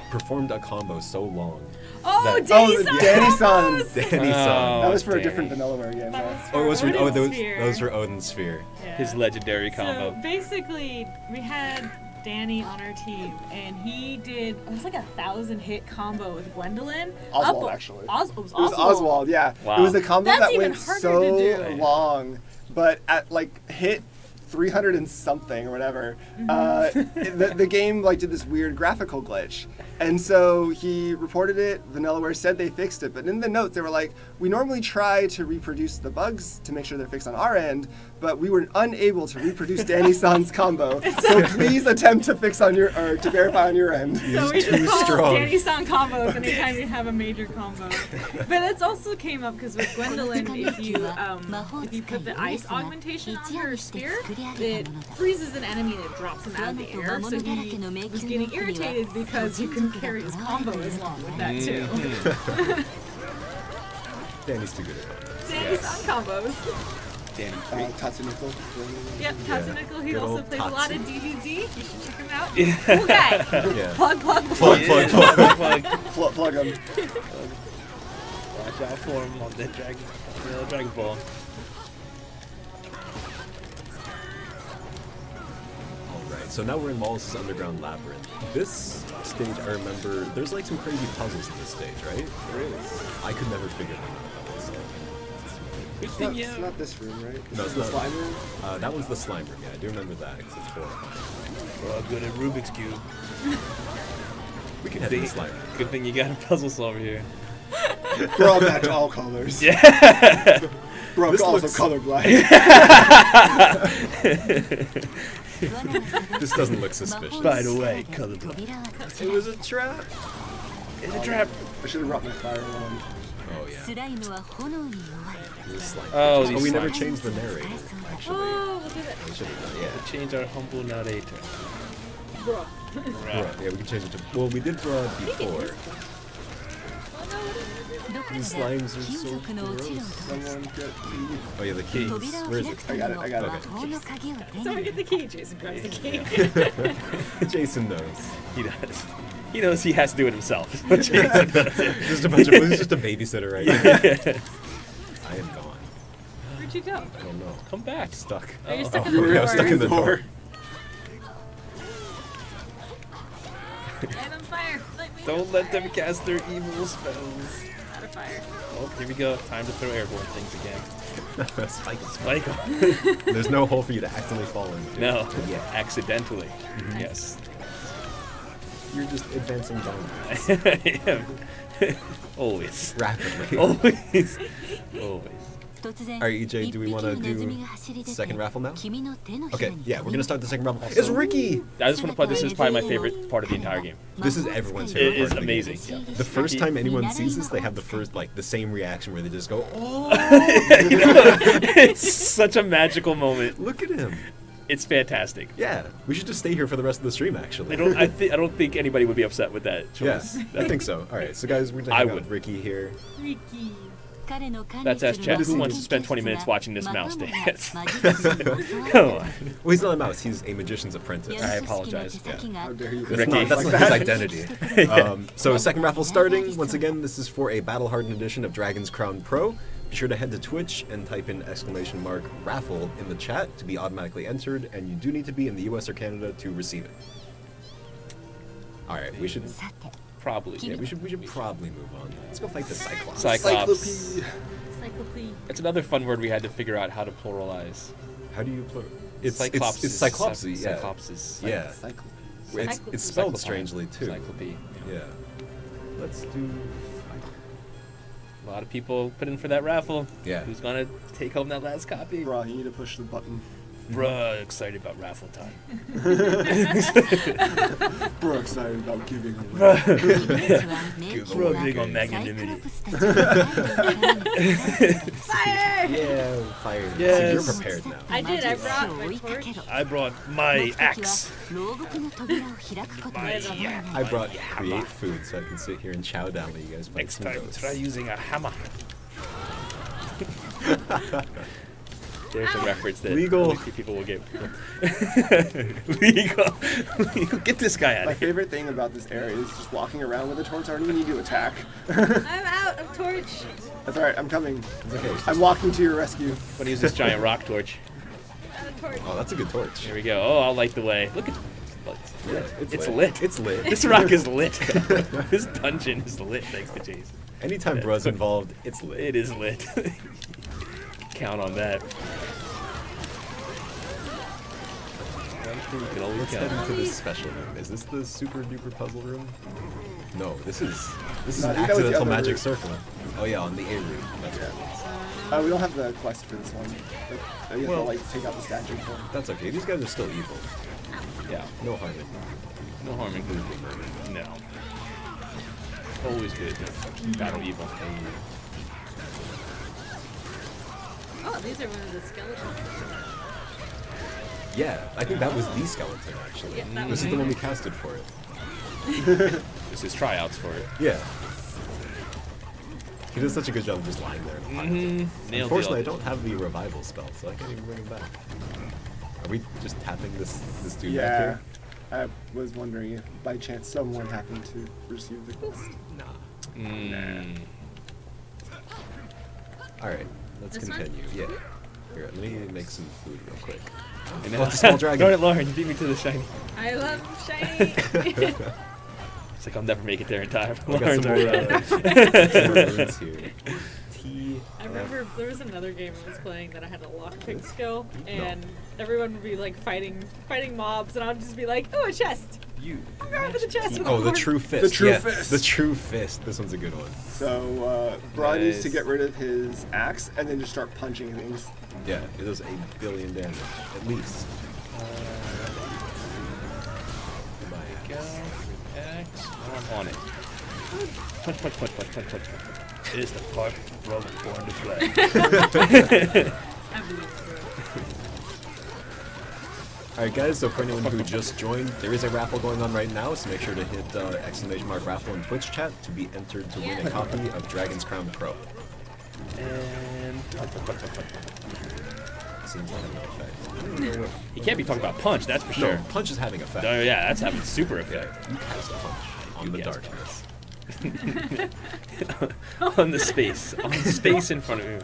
performed a combo so long. Oh, that- Danny Oh, Sun Danny combos! Sun. Danny Sun. That was for a dang. different Vanillaware game. That though. was Oh, it was for Odin's those Sphere. those were Odin's Sphere. Yeah. His legendary combo. So basically, we had Danny on our team, and he did it was like a 1,000-hit combo with Gwendolyn. Oswald, actually. It was It was Oswald. Oswald, yeah. Wow. It was a combo That's that even went harder so to do. long, but at like hit 300 and something or whatever, the game like did this weird graphical glitch. And so he reported it, Vanillaware said they fixed it, but in the notes they were like, we normally try to reproduce the bugs to make sure they're fixed on our end, but we were unable to reproduce Danny-san's combo, so please attempt to fix on your, or to verify on your end. So we just call Danny-san combos anytime you have a major combo. But it's also came up because with Gwendolyn, if you put the ice augmentation on her spear, it freezes an enemy and it drops him out of the air. So he was getting irritated because he couldn't carry his combo as long with that too. Danny's too good at it. Danny-san combos. Danny. Tatsunoko. Yep, Tatsunoko. He Good also old plays a lot of Tatsu. DDZ. You should check him out. Cool guy. Yeah. Plug. Plug. Plug him. Watch out for him on the Dragon Ball. Alright, so now we're in Wallace's Underground Labyrinth. This stage, I remember, there's like some crazy puzzles in this stage, right? Really? I could never figure them out by myself. It's not this room, right? No, This it's is the not. slime room? That was the slime room, yeah, I do remember that, because it's horrible. We're all good at Rubik's Cube. We can head to the slime room. Good thing you got a puzzle solver here. Bro, match all colors. Yeah. Bro, This also looks- colorblind. This doesn't look suspicious. By the way, colorblind. It was a trap. It's a trap. I should have brought my fire wand. Oh, yeah. It was slime. Oh, Oh, these we never slimes. changed the narrator, actually. Oh, we'll do that. We should have done, yeah. Change our humble narrator. Bro. Bruh, yeah, we can change it to. Well, we did bruh before. These slimes are so gross. Someone get the... Oh yeah, the keys. Where is it? I got it. Someone get the key. Jason grabs the key. Jason knows. He does. He knows he has to do it himself. Jason does it. Just a bunch of. This is just a babysitter right now. I am gone. Where'd you go? I don't know. Come back. Stuck. Are you Oh. stuck in You the were door? stuck in the door. And on fire. Light me Don't on let fire. them cast their evil spells. Out of fire. Oh, here we go. Time to throw airborne things again. Spike. Like, There's no hole for you to accidentally fall into. no, Yeah. accidentally. Yes. You're just advancing down Always. rapidly. Always. Always. Alright, EJ, do we want to do second raffle now? Okay, yeah, we're gonna start the second raffle. It's Ricky! I just want to put this is probably my favorite part of the entire game. This is everyone's It favorite is part of the game. amazing. The first time anyone sees this, they have the first, like, the same reaction where they just go, oh, It's such a magical moment. look at him. It's fantastic. Yeah, we should just stay here for the rest of the stream, actually. I don't think anybody would be upset with that Yeah, choice. I think so. Alright, so guys, we're gonna I hang out would. with Ricky here. Ricky. That's Ask Chat. Who wants to spend 20 minutes watching this mouse dance? Come on. Well, he's not a mouse, he's a magician's apprentice. I apologize. How dare you? That's Ricky. not, that's Like not that. his identity. So second raffle starting. Once again, this is for a battle hardened edition of Dragon's Crown Pro. Be sure to head to Twitch and type in !raffle in the chat to be automatically entered, and you do need to be in the US or Canada to receive it. Alright, we should Probably. we should probably move on. Let's go fight the Cyclops. Cyclops. Cyclopy. That's another fun word we had to figure out how to pluralize. How do you plural? It's Cyclopses. Cyclopsy, yeah. Cyclopses. Yeah. Cyclops. It's spelled Cyclops. strangely too. Cyclopy. Yeah. Let's do. A lot of people put in for that raffle. Yeah. Who's gonna take home that last copy? Bro, you need to push the button. Bruh, excited about raffle time. Bro, excited about giving away. Bro, big on magnanimity. Fire! Yeah, fire. So Yes. you're prepared now. I did. I brought my torch. I brought my axe. I brought create food so I can sit here and chow down while you guys fight Next some time, ghosts. try using a hammer. There's a reference that Legal. only few people will get. Legal. Legal. Get this guy out My of here. favorite thing about this area is just walking around with a torch. I don't even need to attack. I'm out of torch. That's alright, I'm coming. It's okay. I'm walking to your rescue. I'm gonna use this giant rock torch. Out of torch. Oh, that's a good torch. Here we go. Oh, I'll light the way. Look at. Yeah, It's lit. It's lit. This rock is lit. This dungeon is lit thanks to Jason. Anytime bro's involved, it's lit. It is lit. Count on that. One thing you can always Let's count head on. into this special room. Is this the super duper puzzle room? No, this is No, I an think that was the accidental other magic room. circle. Oh yeah, on the A route. That's what it is. We don't have the quest for this one. But you have to like take out the statue for him. That's okay. These guys are still evil. Yeah, No harm in them. no harm in good. No. Always good. Battle evil. Oh, these are one of the skeletons. Yeah, I think that was the skeleton actually. Yeah, that This was is the it. one we casted for it. This is tryouts for it. Yeah. He does such a good job of just lying there. And hiding. Nailed Unfortunately, I it. don't have the revival spell, so I can't even bring him back. Are we just tapping this dude back Yeah. here? I was wondering if by chance someone happened to receive the quest. Nah. Alright, let's This one? continue. Yeah. Here, let me make some food real quick. And Oh, it's a small dragon. Darn it, Lauren, you beat me to the shiny. I love shiny. It's like I'll never make it there in time. We got Lauren's some already more, there. some more runes here. T. I remember there was another game I was playing that I had a lockpick skill, and everyone would be like fighting mobs, and I would just be like, "Oh, a chest! You. I'm going for the chest!" with Oh, a the horn." true fist. The true yeah, fist. The true fist. This one's a good one. So Brad needs to Nice. get rid of his axe and then just start punching things. Yeah, it does 8 billion damage, at least. Go. X. I'm on it. Punch, punch, punch, punch, punch, punch, punch. It is the part Roman born to play. I believe so. Alright guys, so for anyone who just joined, there is a raffle going on right now, so make sure to hit !raffle in Twitch chat to be entered to win a copy of Dragon's Crown Pro. And Seems like no effect. he can't be talking about punch, that's for sure. No, punch is having effect. Oh yeah, that's having super effect. Yeah, you cast punch on the cast darkness. On the space in front of you.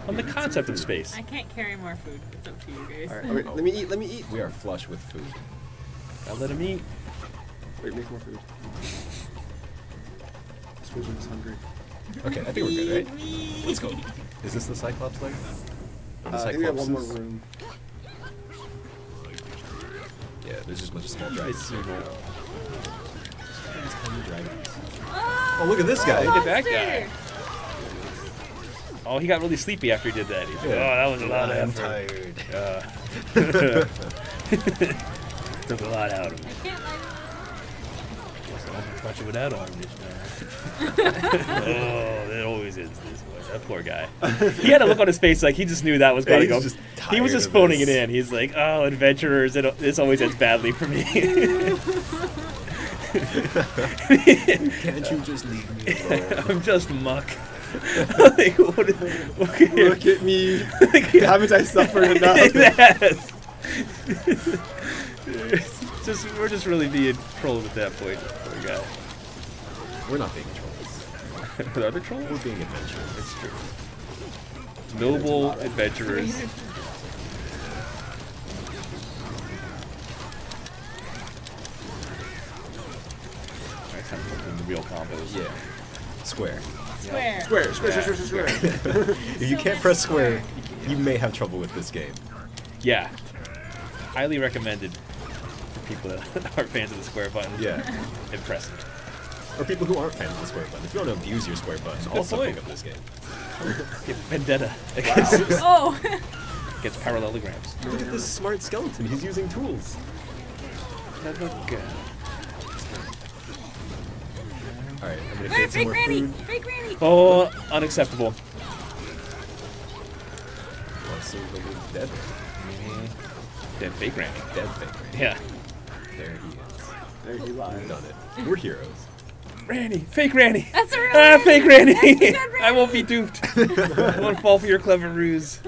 On the concept of space. I can't carry more food. It's up to you guys. Alright. Okay, let me eat. Let me eat. We are flush with food. I'll let him eat. Wait, make more food. Squidward is hungry. Okay, I think we're good, right? Let's go. Is this the Cyclops leg? Or the I think we have one more Cyclopses? room. Yeah, there's just a bunch of small It's dragons. super. Tiny dragons. Oh, look at this guy. Look at that guy. Oh, he got really sleepy after he did that. He's like, Yeah. oh, that was a lot of I'm effort. tired. Took a lot out of him. I can't like. Guess I'll be punching without arm just now. Oh, it always is this way. That poor guy. He had a look on his face like he just knew that was going to He's go. just He was tired just of phoning this. it in. He's like, oh, adventurers, this always ends badly for me. Can't you just leave me alone? I'm just muck. Like, what Look at me. Haven't I suffered enough? Yes. We're just really being trolls at that point. Poor guy. We're not being trolls. Are they trolls? We're being adventurous. It's true. Noble adventurers. Next time we're doing the real combos. Yeah. Square. Square. Square, square. If you can't press square, you may have trouble with this game. Yeah. Highly recommended for people that are fans of the square button. Yeah. Impressive. Or people who aren't fans of the square button. If you want to abuse your square button, good also point. pick up this game. Get vendetta against, Oh. against parallelograms. Look at this smart skeleton. He's using tools. Alright, I'm gonna Where? create some Fake more Granny. food. Fake Granny. Oh, unacceptable. Oh, so like he's dead. Dead fake Granny. Dead fake. Yeah. There he is. There he We've Oh, lies. done it. We're heroes. Randy, fake Randy. That's a real Ah, Randy. fake Randy. That's the good I won't be duped. I won't fall for your clever ruse.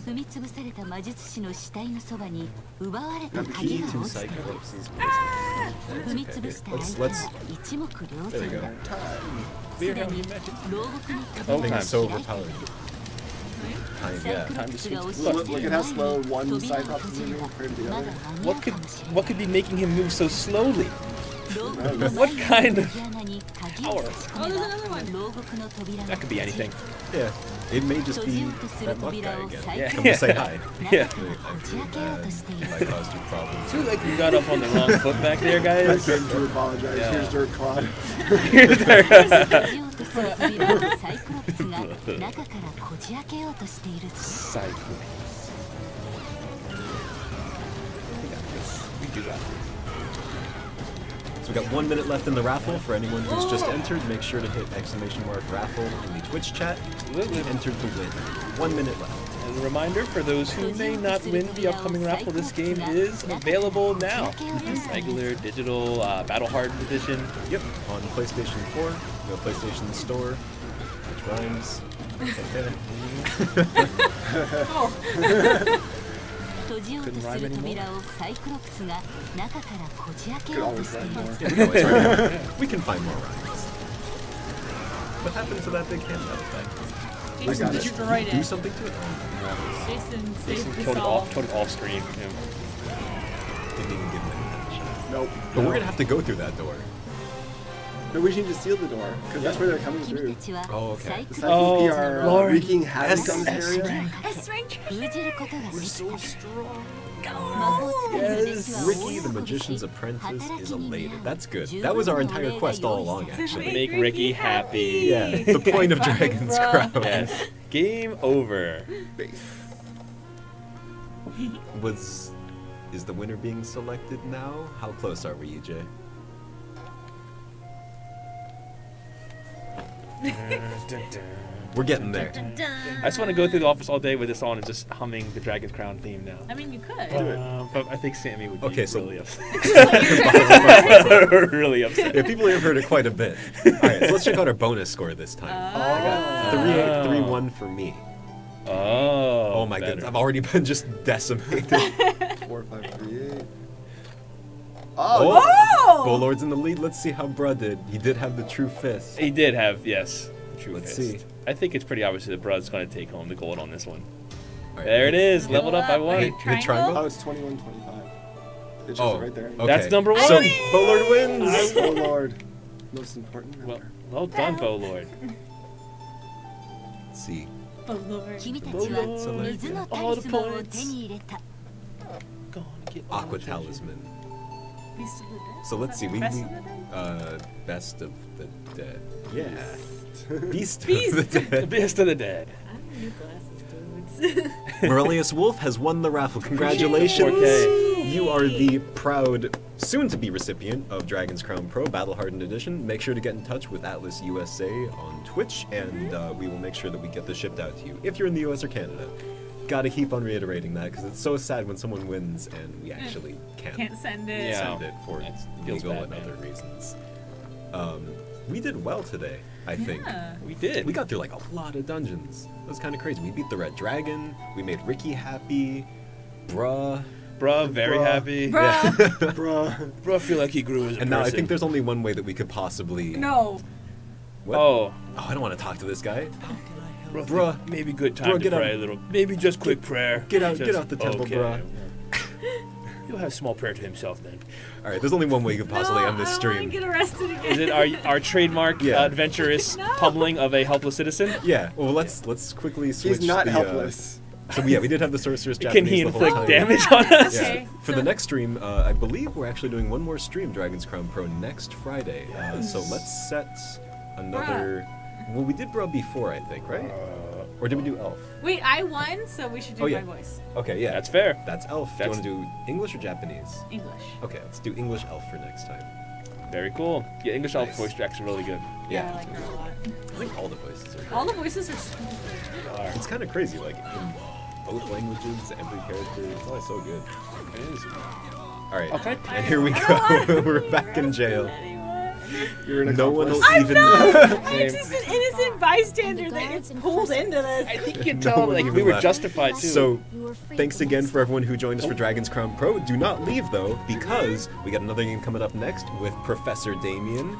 踏みつぶされた魔術師の死体のそばに奪われた The 鍵 key が to 落ちた。 Cyclops' 踏みつぶした相 Let's 手は let's 一目瞭 there we go. 然。 Clear すで how に you mentioned. 牢獄に Oh, Thing 扉 is time. so が開いてい overpowered. る。 Time, サイ yeah. クロプスが押し Look, 寄 look せ at る how 前 slow に one 扉を Cyclops 閉 is じれ moving ば compared to the まだ other. 間に合 What う could かもしれない。 what could be making him move so slowly? 牢獄の What 前 kind の of 鍵穴に鍵 power? を差し込め Oh, there's ば another one. 牢獄の扉が That could be 閉じる anything. Yeah. It may just be that luck guy again. Yeah. Come to say hi. Yeah. I feel bad if I caused you problems. Feel like we got up on the wrong foot back there, I guys. came to apologize. Yeah. Here's Dirt Clod. 閉じようとする扉をサイクロプスが中からこじ開けようとしている。 We do that. So we got 1 minute left in the raffle. For anyone who's just entered, make sure to hit !raffle in the Twitch chat. Entered to win. 1 minute left. And a reminder for those who may not win the upcoming raffle, this game is available now. Regular, digital, Battle Hardened edition. Yep, on PlayStation 4, no PlayStation Store, which rhymes. 閉じようとする扉をサイクロプスが中からこじ開けようとしている。 We can find more rhymes. What happened to that big hand that effect? Jason got it. destroyed Do it. something to it? Jason Jason saved killed us it all. off screen. Yeah. Didn't even give him any attention. Nope. But we're gonna have to go through that door. No, we should just seal the door, because that's where they're coming 君 through. たちは Oh, okay. サイク The ロ Psychicプス are の Lord. wreaking havoc S- on this area.封じることができた。 so strong. 魔法使いの弟子は Ricky, the 大喜び Magician's し Apprentice, is 働きに elated. 願う That's good. That was our entire quest all along, To actually. Make Ricky happy. Yeah, the point of Fine, Dragon's bro. Crown Yes. Game over. Is the winner being selected now? How close are we, EJ? We're getting there. I just want to go through the office all day with this on and just humming the Dragon's Crown theme now. I mean, you could. But I think Sammy would be Okay, so- really upset. really upset. Yeah, people have heard it quite a bit. Alright, so let's check out our bonus score this time. I got 3-1 for me. Oh, my better. goodness, I've already been just decimated. 4, 5, 3, 8. Oh! Oh! Bowlord's in the lead. Let's see how Bruh did. He did have the true fist. He did have, yes, true Let's fist. see. I think it's pretty obvious that Brad's going to take home the gold on this one. Alright, There it is, Level leveled up by up, one. right. Hit triangle. Oh, it's 21, 25. It shows Oh, it right there. okay. That's number one. So Bowlord wins. Oh, Lord. Most important Well, number. well done, Bowlord. Let's see. Oh, Lord. 君たちは水のタリスマンを手に入れた。 Aqua Talisman. Beast of the Dead? So let's see. We Best of the Dead? Best of the Dead. Yeah. Beast. Beast. Of the The Dead. best of the dead. I need glasses, dudes. Morelius Wolf has won the raffle. Congratulations. 4K. You are the proud soon-to-be recipient of Dragon's Crown Pro Battle Hardened Edition. Make sure to get in touch with Atlas USA on Twitch, and we will make sure that we get this shipped out to you if you're in the US or Canada. Gotta keep on reiterating that because it's so sad when someone wins and we actually Can't send it. Yeah. send it for It feels legal bad, and man. other reasons. We did well today, I think. Yeah. We did. We got through like a lot of dungeons. That was kind of crazy. We beat the Red Dragon. We made Ricky happy. Bruh. Bruh, very Bruh. happy. Bruh. Bruh. Bruh, feel like he grew as a And now I person. think there's only one way that we could possibly. No. What? Oh. Oh, I don't want to talk to this guy. Bruh, Bruh. maybe good time Bruh, to get pray out. a little. Maybe just quick prayer. Get out Just- the temple, okay. bruh. He'll have small prayer to himself then. All right, there's only one way you could possibly no, end this I don't wanna stream. get arrested again. Is it our trademark Yeah. adventurous No. pummeling of a helpless citizen? Yeah. Well, let's quickly switch. He's not the, helpless. So yeah, we did have the sorceress Can Japanese he the whole inflict time. damage on us? Yeah. Okay, For the next stream, I believe we're actually doing one more stream, Dragon's Crown Pro, next Friday. So let's set another. Well, we did Bruh before, I think, right? Or did we do Elf? Wait, I won, so we should do Oh, yeah. my voice. Okay, yeah, That's fair. That's Elf. Do you want to do English or Japanese? English. Okay, let's do English Elf for next time. Very cool. Yeah, English elf Nice. voice tracks are really good. Yeah, I like her a lot. I think all the voices are good. All the voices are so good. It's kind of crazy, like in both languages, every character, it's always so good. It is. All right, Okay. and here we I don't wanna go. be We're back in jail. anyone. You're an No one will accomplice. even. I'm just an innocent bystander that gets pulled into this. I think you can No tell, one like, even we were left. justified too. So, thanks again for everyone who joined us for Dragon's Crown Pro. Do not leave though, because we got another game coming up next with Professor Damien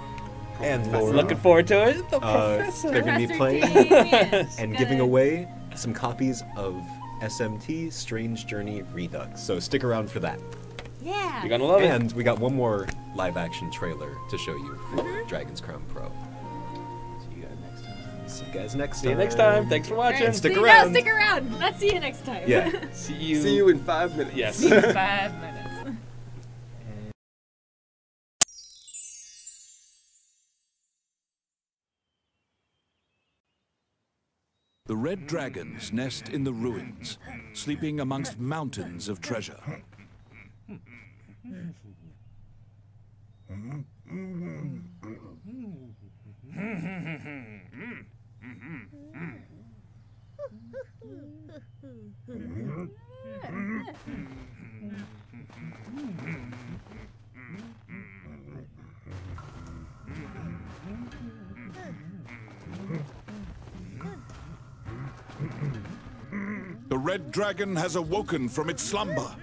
and Laura. Looking forward to it. The professor. They're gonna be Professor playing Damien. and giving away some copies of SMT Strange Journey Redux. So stick around for that. Yeah. You're gonna love it. And we got one more live action trailer to show you for Dragon's Crown Pro. See you guys next time. See you guys next time. See you next time. Thanks for watching. Alright, Stick no, around. stick around. Let's see you next time. Yeah. See you. See you in 5 minutes. Yes. See you in 5 minutes. The red dragons nest in the ruins, sleeping amongst mountains of treasure. The red dragon has awoken from its slumber.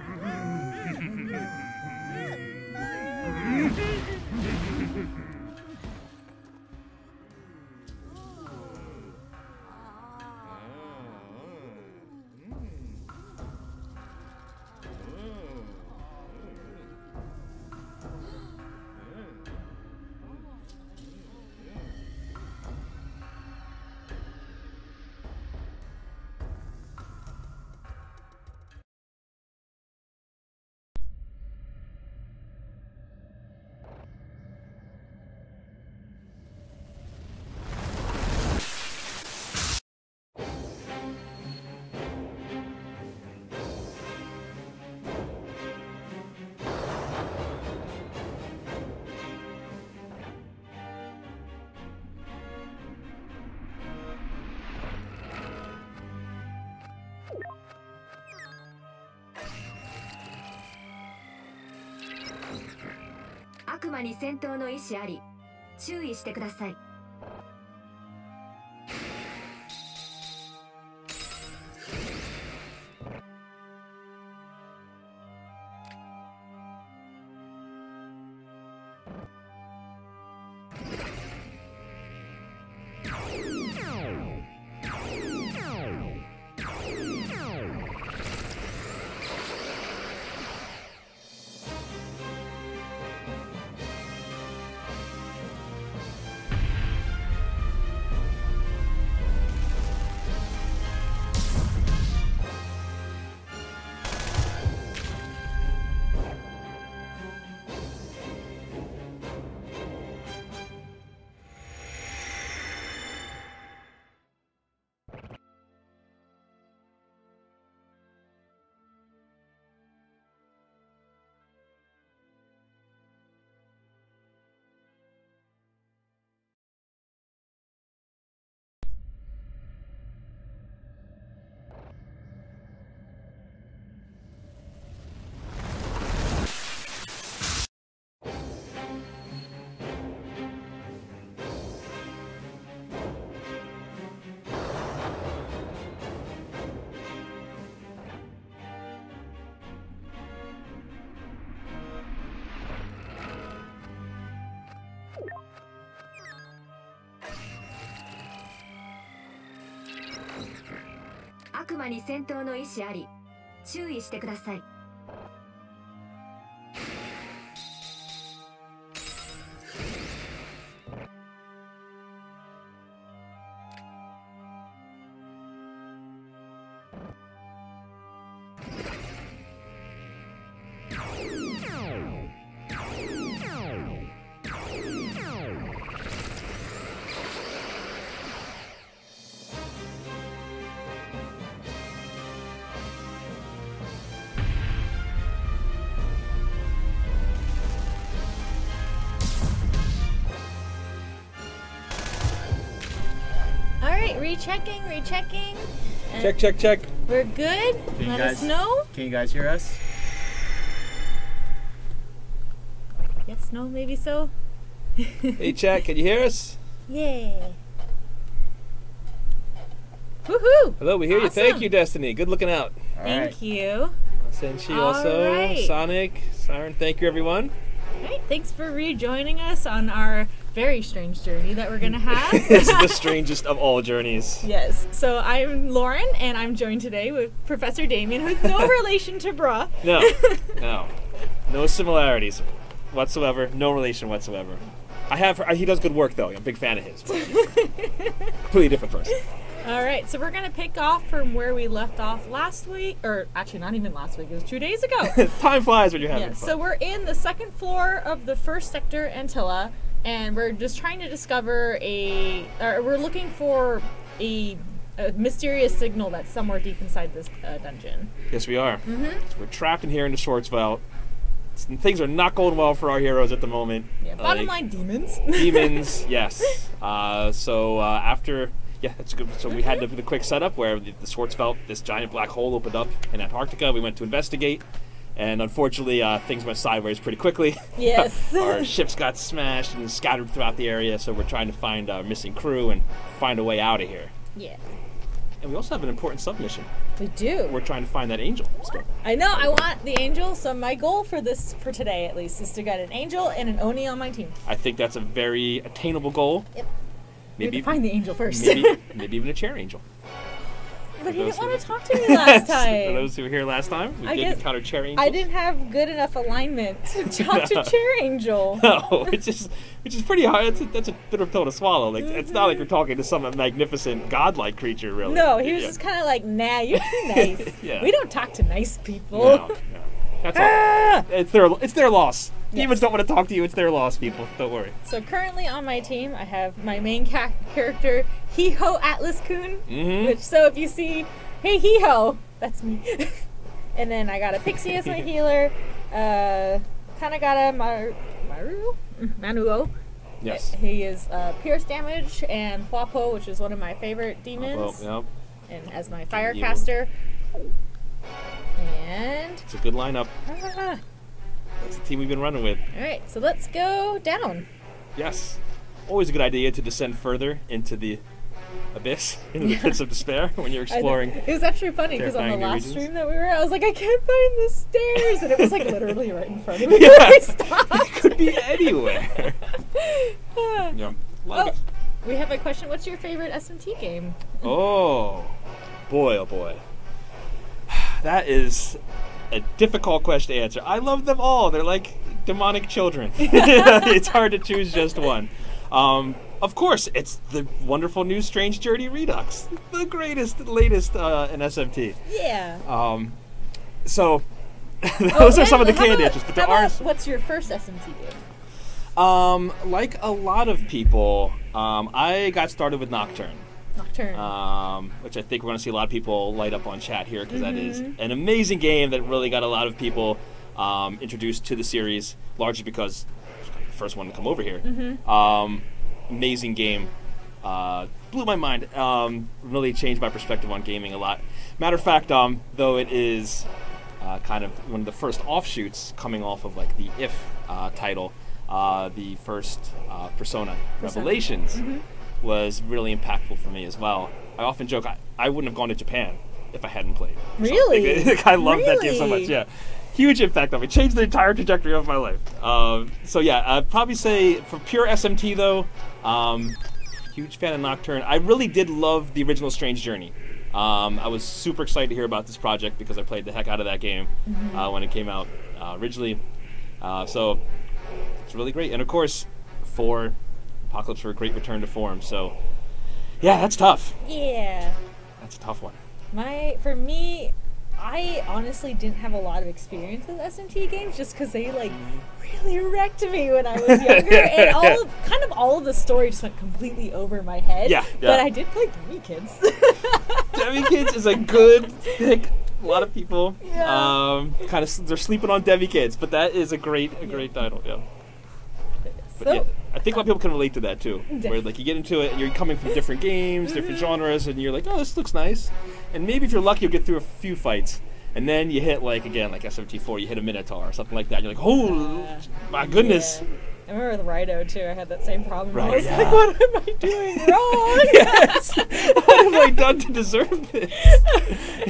悪魔に戦闘の意志あり。注意してください。悪魔に戦闘の意志あり。注意してください。Rechecking. Check. We're good. Let us know. Can you guys hear us? Yes, no, maybe so. Hey, chat, can you hear us? Yeah. Woohoo! Hello, we hear you. Awesome. Thank you, Destiny. Good looking out. Thank you. Senshi also. Alright. Sonic, Siren, thank you, everyone. Alright, thanks for rejoining us on our very strange journey that we're gonna have. This is the strangest of all journeys. Yes. So I'm Lauren, and I'm joined today with Professor Damien, who's no relation to Bra. No similarities whatsoever. No relation whatsoever. I have. He does good work, though. I'm a big fan of his. But completely different person. All right, so we're going to pick off from where we left off last week, or actually not even last week, it was 2 days ago. Time flies when you're having fun. So we're in the second floor of the first sector, Antilla, and we're just trying to discover we're looking for a mysterious signal that's somewhere deep inside this dungeon. Yes, we are. So we're trapped in here in the Schwarzwald. Things are not going well for our heroes at the moment. Yeah, bottom line, demons. Demons, yes. After... Yeah, that's good. So we had the quick setup where the Schwarzwald, this giant black hole opened up in Antarctica. We went to investigate, and unfortunately things went sideways pretty quickly. Yes. Our ships got smashed and scattered throughout the area, so we're trying to find our missing crew and find a way out of here. Yeah. And we also have an important submission. We do. We're trying to find that angel. I know, I want the angel, so my goal for today at least is to get an angel and an Oni on my team. I think that's a very attainable goal. Yep. Maybe we have to find the angel first. maybe even a chair angel. But he didn't want to talk to me last time. For those who were here last time, we did encounter chair angels. I didn't have good enough alignment to talk to chair angel. No, which is pretty hard. That's a bitter pill to swallow. Like it's not like you're talking to some magnificent godlike creature, really. No, he was just kind of like, nah, you're too nice. Yeah. We don't talk to nice people. No. That's all. It's their loss. Yes. Demons don't want to talk to you. It's their loss, people. Don't worry. So currently on my team, I have my main character, Hee-Ho Atlas-kun. Which, so if you see, hey Hee-Ho, that's me. And then I got a Pixie as my healer. Kind of got a Manuo. Yes. He is Pierce damage and Huapo, which is one of my favorite demons. Yep. And as my firecaster. And it's a good lineup. That's the team we've been running with. Alright, so let's go down. Yes. Always a good idea to descend further into the abyss, into the pits of despair when you're exploring. It was actually funny because on the last stream that we were at, I was like, I can't find the stairs, and it was like literally right in front of me. Yeah. It could be anywhere. Yeah. We have a question. What's your favorite SMT game? Oh boy. That is a difficult question to answer. I love them all. They're like demonic children. It's hard to choose just one. Of course, it's the wonderful new Strange Journey Redux, the latest in SMT. Yeah. So those are some of the candid answers. But there are. What's your first SMT game? Like a lot of people, I got started with Nocturne. Which I think we're going to see a lot of people light up on chat here because that is an amazing game that really got a lot of people introduced to the series, largely because it was the first one to come over here. Amazing game. Blew my mind. Really changed my perspective on gaming a lot. Matter of fact, though it is kind of one of the first offshoots coming off of like the If title, the first Persona Revelations. Was really impactful for me as well. I often joke I wouldn't have gone to Japan if I hadn't played. Really? I love that game so much. Yeah, huge impact on me. Changed the entire trajectory of my life. So yeah, I'd probably say for pure SMT though, huge fan of Nocturne. I really did love the original Strange Journey. I was super excited to hear about this project because I played the heck out of that game when it came out originally. So it's really great, and of course for Apocalypse for a great return to form. So, yeah, that's tough. Yeah. That's a tough one. For me, I honestly didn't have a lot of experience with SMT games just because they like really wrecked me when I was younger, and all of the story just went completely over my head. Yeah. But I did play Demi Kids. Demi Kids is a good pick. A lot of people they're sleeping on Demi Kids, but that is a great title. Yeah. But yeah, I think a lot of people can relate to that too. Where like you get into it and you're coming from different games, different genres, and you're like, oh, this looks nice. And maybe if you're lucky, you'll get through a few fights. And then you hit like SMT4, you hit a Minotaur or something like that. And you're like, oh my goodness. Yeah. I remember with Rido too, I had that same problem. Right, I was like, what am I doing wrong? Yes. What have I done to deserve this?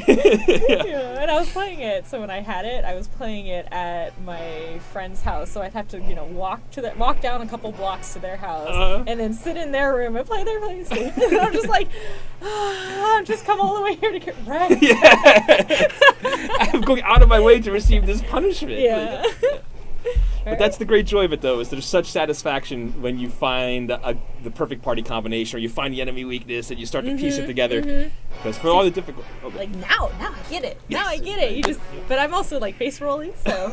And I was playing it, so when I had it, I was playing it at my friend's house, so I'd have to, walk down a couple blocks to their house, and then sit in their room and play their PlayStation. And I'm just like, I've just come all the way here to get wrecked. Yeah. I'm going out of my way to receive this punishment. Yeah. But that's the great joy of it, though, is there's such satisfaction when you find the perfect party combination, or you find the enemy weakness, and you start to piece it together. Because for all the difficult... Okay. Like, now I get it. Yes. Now I get it. You just, but I'm also, like, face rolling, so...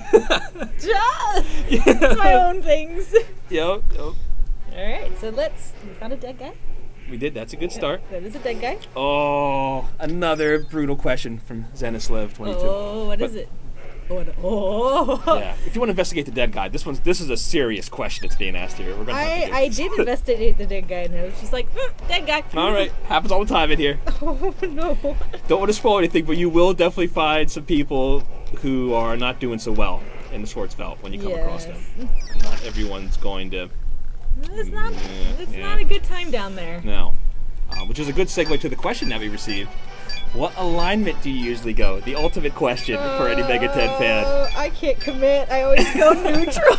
It's my own things. Yep. Alright, so we found a dead guy. We did. That's a good start. That is a dead guy. Oh, another brutal question from Xenoslav 22. Oh, what is it? Yeah, if you want to investigate the dead guy, this is a serious question that's being asked here. We're gonna I did investigate the dead guy, and it was just like, dead guy. All right, happens all the time in here. Oh no! Don't want to spoil anything, but you will definitely find some people who are not doing so well in the Schwarzwald when you come across them. Not everyone's going to. It's not a good time down there. No, which is a good segue to the question that we received. What alignment do you usually go? The ultimate question for any Mega 10 fan. I can't commit. I always go neutral.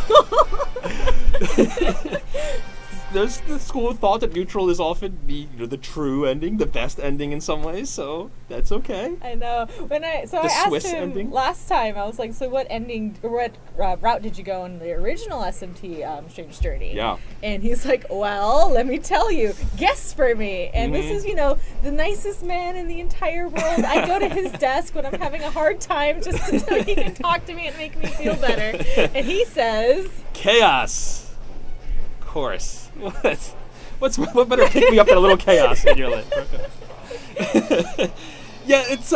There's the school of thought that neutral is often the true ending, the best ending in some ways, so that's okay. I know. I asked Swiss him ending? last time, I was like, so what ending, or what route did you go in the original SMT Strange Journey? Yeah. And he's like, well, let me tell you, guess for me. And this is, the nicest man in the entire world. I go to his desk when I'm having a hard time just so he can talk to me and make me feel better. And he says... Chaos. Of course. What better pick me up than a little chaos in your life? Yeah, it's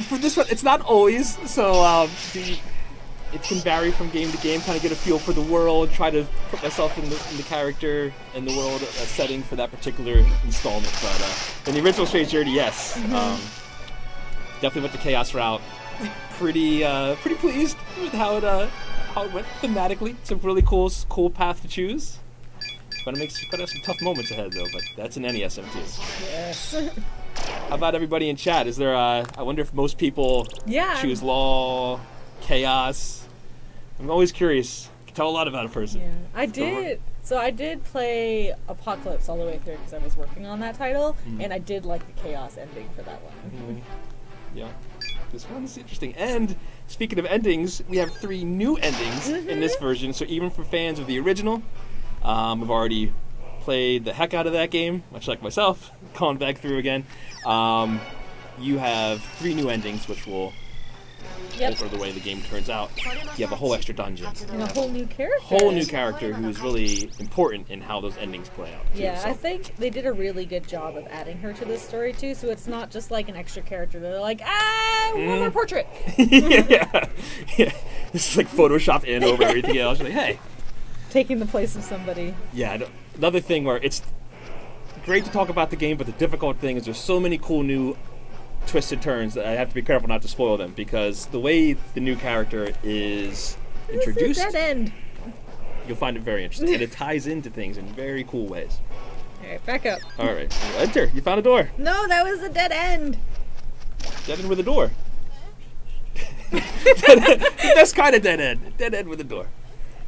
for this one, it's not always, so it can vary from game to game, kind of get a feel for the world, try to put myself in the character and the world setting for that particular installment. But in the original Strange Journey, yes, definitely went the chaos route. Pretty pleased with how it went thematically. It's a really cool path to choose. But it have some tough moments ahead, though. But that's in any SMT. Yes. How about everybody in chat? Is there? I wonder if most people choose law, chaos. I'm always curious. I can tell a lot about a person. Yeah, I did. So I did play Apocalypse all the way through because I was working on that title, and I did like the chaos ending for that one. Yeah, this one's interesting. And speaking of endings, we have 3 new endings in this version. So even for fans of the original. I've already played the heck out of that game, much like myself, gone back through again. You have 3 new endings, which will alter the way the game turns out. You have a whole extra dungeon. And a whole new character. Whole new character who's really important in how those endings play out. Too, yeah, I think they did a really good job of adding her to this story, too, so it's not just like an extra character. They're like, one more portrait. yeah. This is like Photoshopped in over everything else. You're like, hey. Taking the place of somebody. Yeah, another thing where it's great to talk about the game, but the difficult thing is there's so many cool new twisted turns that I have to be careful not to spoil them, because the way the new character is introduced, dead end. You'll find it very interesting, and it ties into things in very cool ways. All right, back up. All right, enter. You found a door. No, that was a dead end. Dead end with a door. The best kind of dead end. Dead end with a door.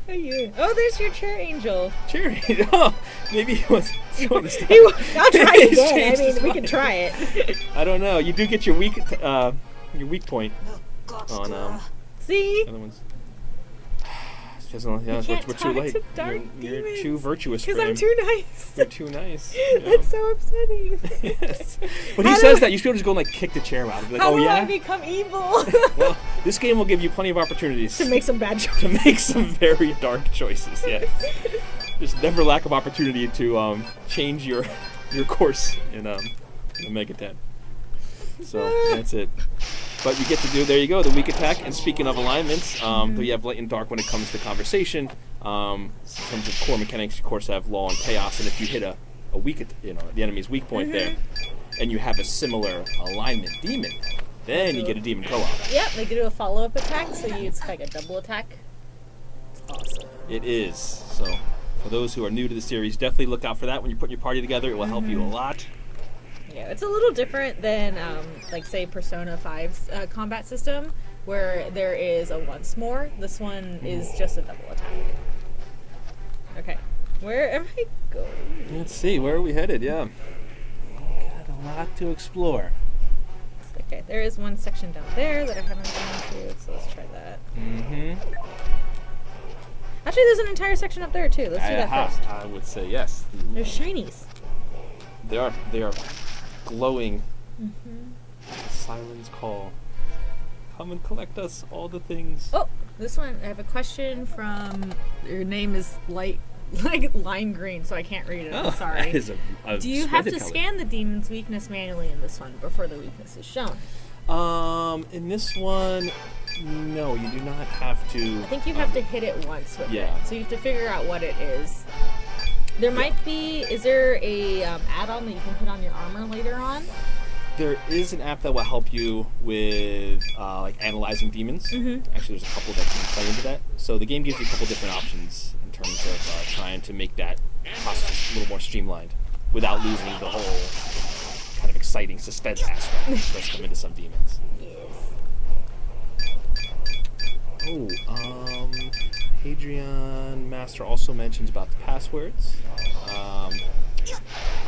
Oh, there's your chair angel. Chair angel. Oh, maybe he wants to stop. I'll try it again. I mean, we can try it. I don't know. You do get your weak point on See? Other ones. We're too late. You're too virtuous for him. Because I'm too nice. You're too nice. That's so upsetting. Yes. When he says that, you should just go and like kick the chair out. Be like, how do I become evil? Well, this game will give you plenty of opportunities to make some bad choices. To make some very dark choices. Yes. There's never lack of opportunity to change your course in Mega 10. So that's it. But you get to do, there you go, the weak attack. And speaking of alignments, we have light and dark when it comes to conversation. In terms of core mechanics, of course, have law and chaos. And if you hit a weak, the enemy's weak point there, and you have a similar alignment demon, then you get a demon co-op. Yep, they do a follow-up attack, so it's like a double attack. It's awesome. It is. So for those who are new to the series, definitely look out for that when you're putting your party together. It will help you a lot. Yeah, it's a little different than, like, say, Persona 5's combat system, where there is a once more. This one is just a double attack. Okay, where am I going? Let's see, where are we headed? Yeah. Got a lot to explore. Okay, there is one section down there that I haven't gone to, so let's try that. Actually, there's an entire section up there too. Let's do that first. I would say yes. There's shinies. They are glowing. The siren's call. Come and collect us, all the things. Oh, this one, I have a question from, your name is like lime green, so I can't read it. I'm sorry. That is a Do you have to color. scan the demon's weakness manually in this one before the weakness is shown? In this one, no, you do not have to. I think you have to hit it once with it. So you have to figure out what it is. There might be, is there a add-on that you can put on your armor later on? There is an app that will help you with like analyzing demons. Actually, there's a couple that can play into that. So the game gives you a couple different options in terms of trying to make that process a little more streamlined without losing the whole kind of exciting suspense aspect that does come into some demons. Oh, Hadrian Master also mentions about the passwords.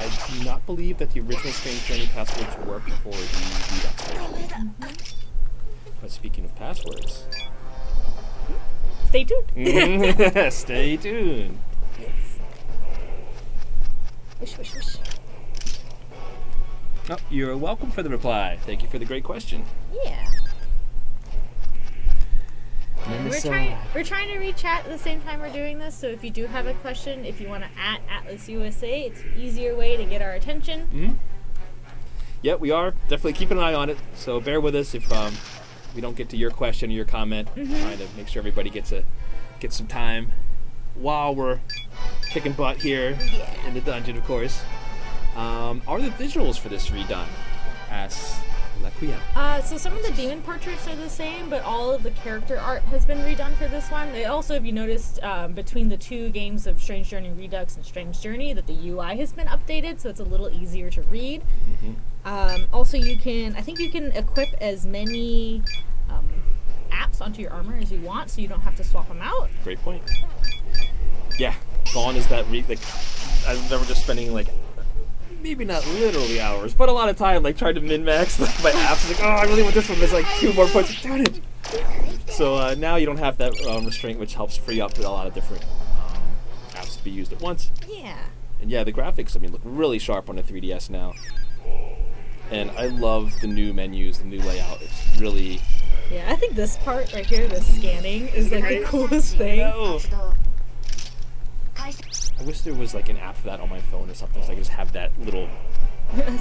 I do not believe that the original Strange Journey passwords work for the Redux version. But speaking of passwords, stay tuned. Stay tuned. Wish, wish, wish. Oh, you're welcome for the reply. Thank you for the great question. Yeah. We're trying to read chat at the same time we're doing this, so if you do have a question, if you want to @Atlas USA, it's an easier way to get our attention. Yeah, we are definitely keeping an eye on it, so bear with us if we don't get to your question or your comment. Trying to make sure everybody gets some time while we're kicking butt here in the dungeon, of course. Are the visuals for this redone? Asks Laquia. So some of the demon portraits are the same, but all of the character art has been redone for this one. They also, if you noticed, between the two games of Strange Journey Redux and Strange Journey, that the UI has been updated, so it's a little easier to read. Also, I think you can equip as many apps onto your armor as you want, so you don't have to swap them out. Great point. Yeah, gone is that I remember just spending like, maybe not literally hours, but a lot of time like trying to min-max like, my apps. Like, oh, I really want this one. There's like 2 more points. Darn it. So now you don't have that restraint, which helps free up a lot of different apps to be used at once. Yeah. And yeah, the graphics, I mean, look really sharp on the 3DS now. And I love the new menus, the new layout. It's really... Yeah, I think this part right here, the scanning, is like the coolest thing. I wish there was like an app for that on my phone or something, so I could just have that little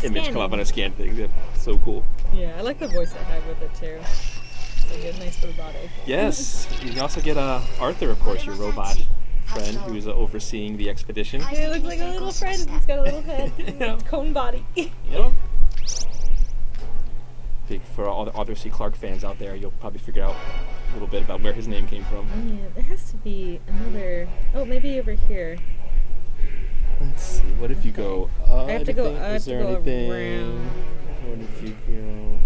image come up on a scan thing. Yeah, so cool. Yeah, I like the voice it had with it too. It's a nice robotic. Yes, you can also get Arthur, of course, your robot friend who's overseeing the expedition. Yeah, it looks like a little friend. He's got a little head, cone body. Yep. Big for all the Arthur C. Clarke fans out there, you'll probably figure out a little bit about where his name came from. Yeah, there has to be another. Oh, maybe over here. Let's see. What if you go? I have to go. Is there anything? Around. What if you go?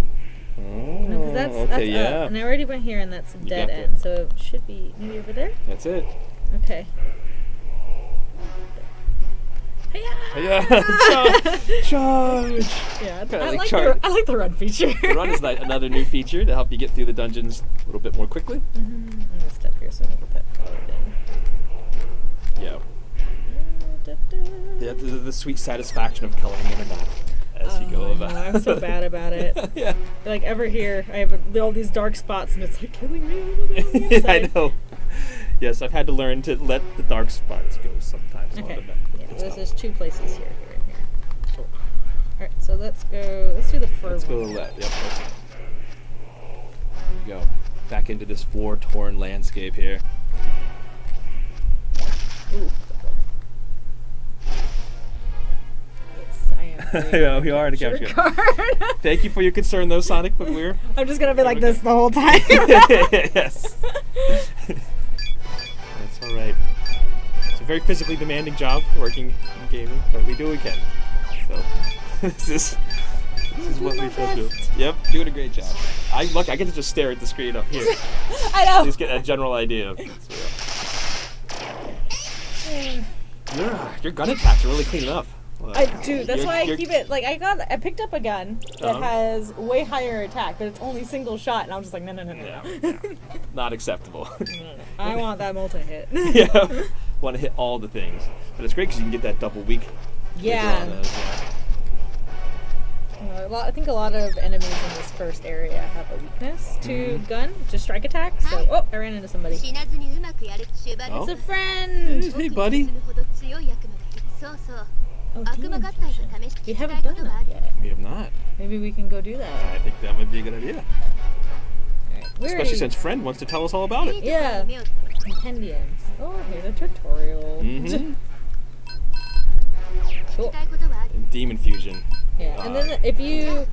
Oh, no, because that's okay, up. And I already went here, and that's a dead end. So it should be maybe over there. That's it. Okay. Charge! Yeah, I like the run feature. The run is like another new feature to help you get through the dungeons a little bit more quickly. I'm gonna step here so I can get that colored in. Yeah. Yeah, the sweet satisfaction of coloring in a map as you go about. I'm so bad about it. Yeah. Like ever here, I have all these dark spots, and it's like killing me. I know. Yes, I've had to learn to let the dark spots go sometimes. Okay. There's 2 places here, and here. Oh. All right, so let's go. Let's do the fur. Let's go to the left. Yep. There you go. Back into this war-torn landscape here. Ooh. Yes, I am. Yeah, we are in a capture card. Thank you for your concern, though, Sonic. But I'm just gonna be like this the whole time. Yes. That's all right. It's a very physically demanding job working in gaming, but we do what we can. So this is what we shall do. Yep, doing a great job. I get to just stare at the screen up here. I know. Just get a general idea. So, yeah. Your gun attacks are really clean enough. Dude, that's why I keep it. Like, I picked up a gun that has way higher attack, but it's only single shot, and I was just like, no. Not acceptable. No. I want that multi-hit. Yeah. Want to hit all the things. But it's great because you can get that double weak. Yeah. I think a lot of enemies in this first area have a weakness to gun, to strike attack. So, oh, I ran into somebody. It's a friend. Hey, buddy. Oh, demon fusion. We haven't done that yet. We have not. Maybe we can go do that. I think that might be a good idea. Right. Especially since Friend wants to tell us all about it. Yeah. Compendiums. Oh, here's a tutorial. Cool. And demon fusion. Yeah, and then if you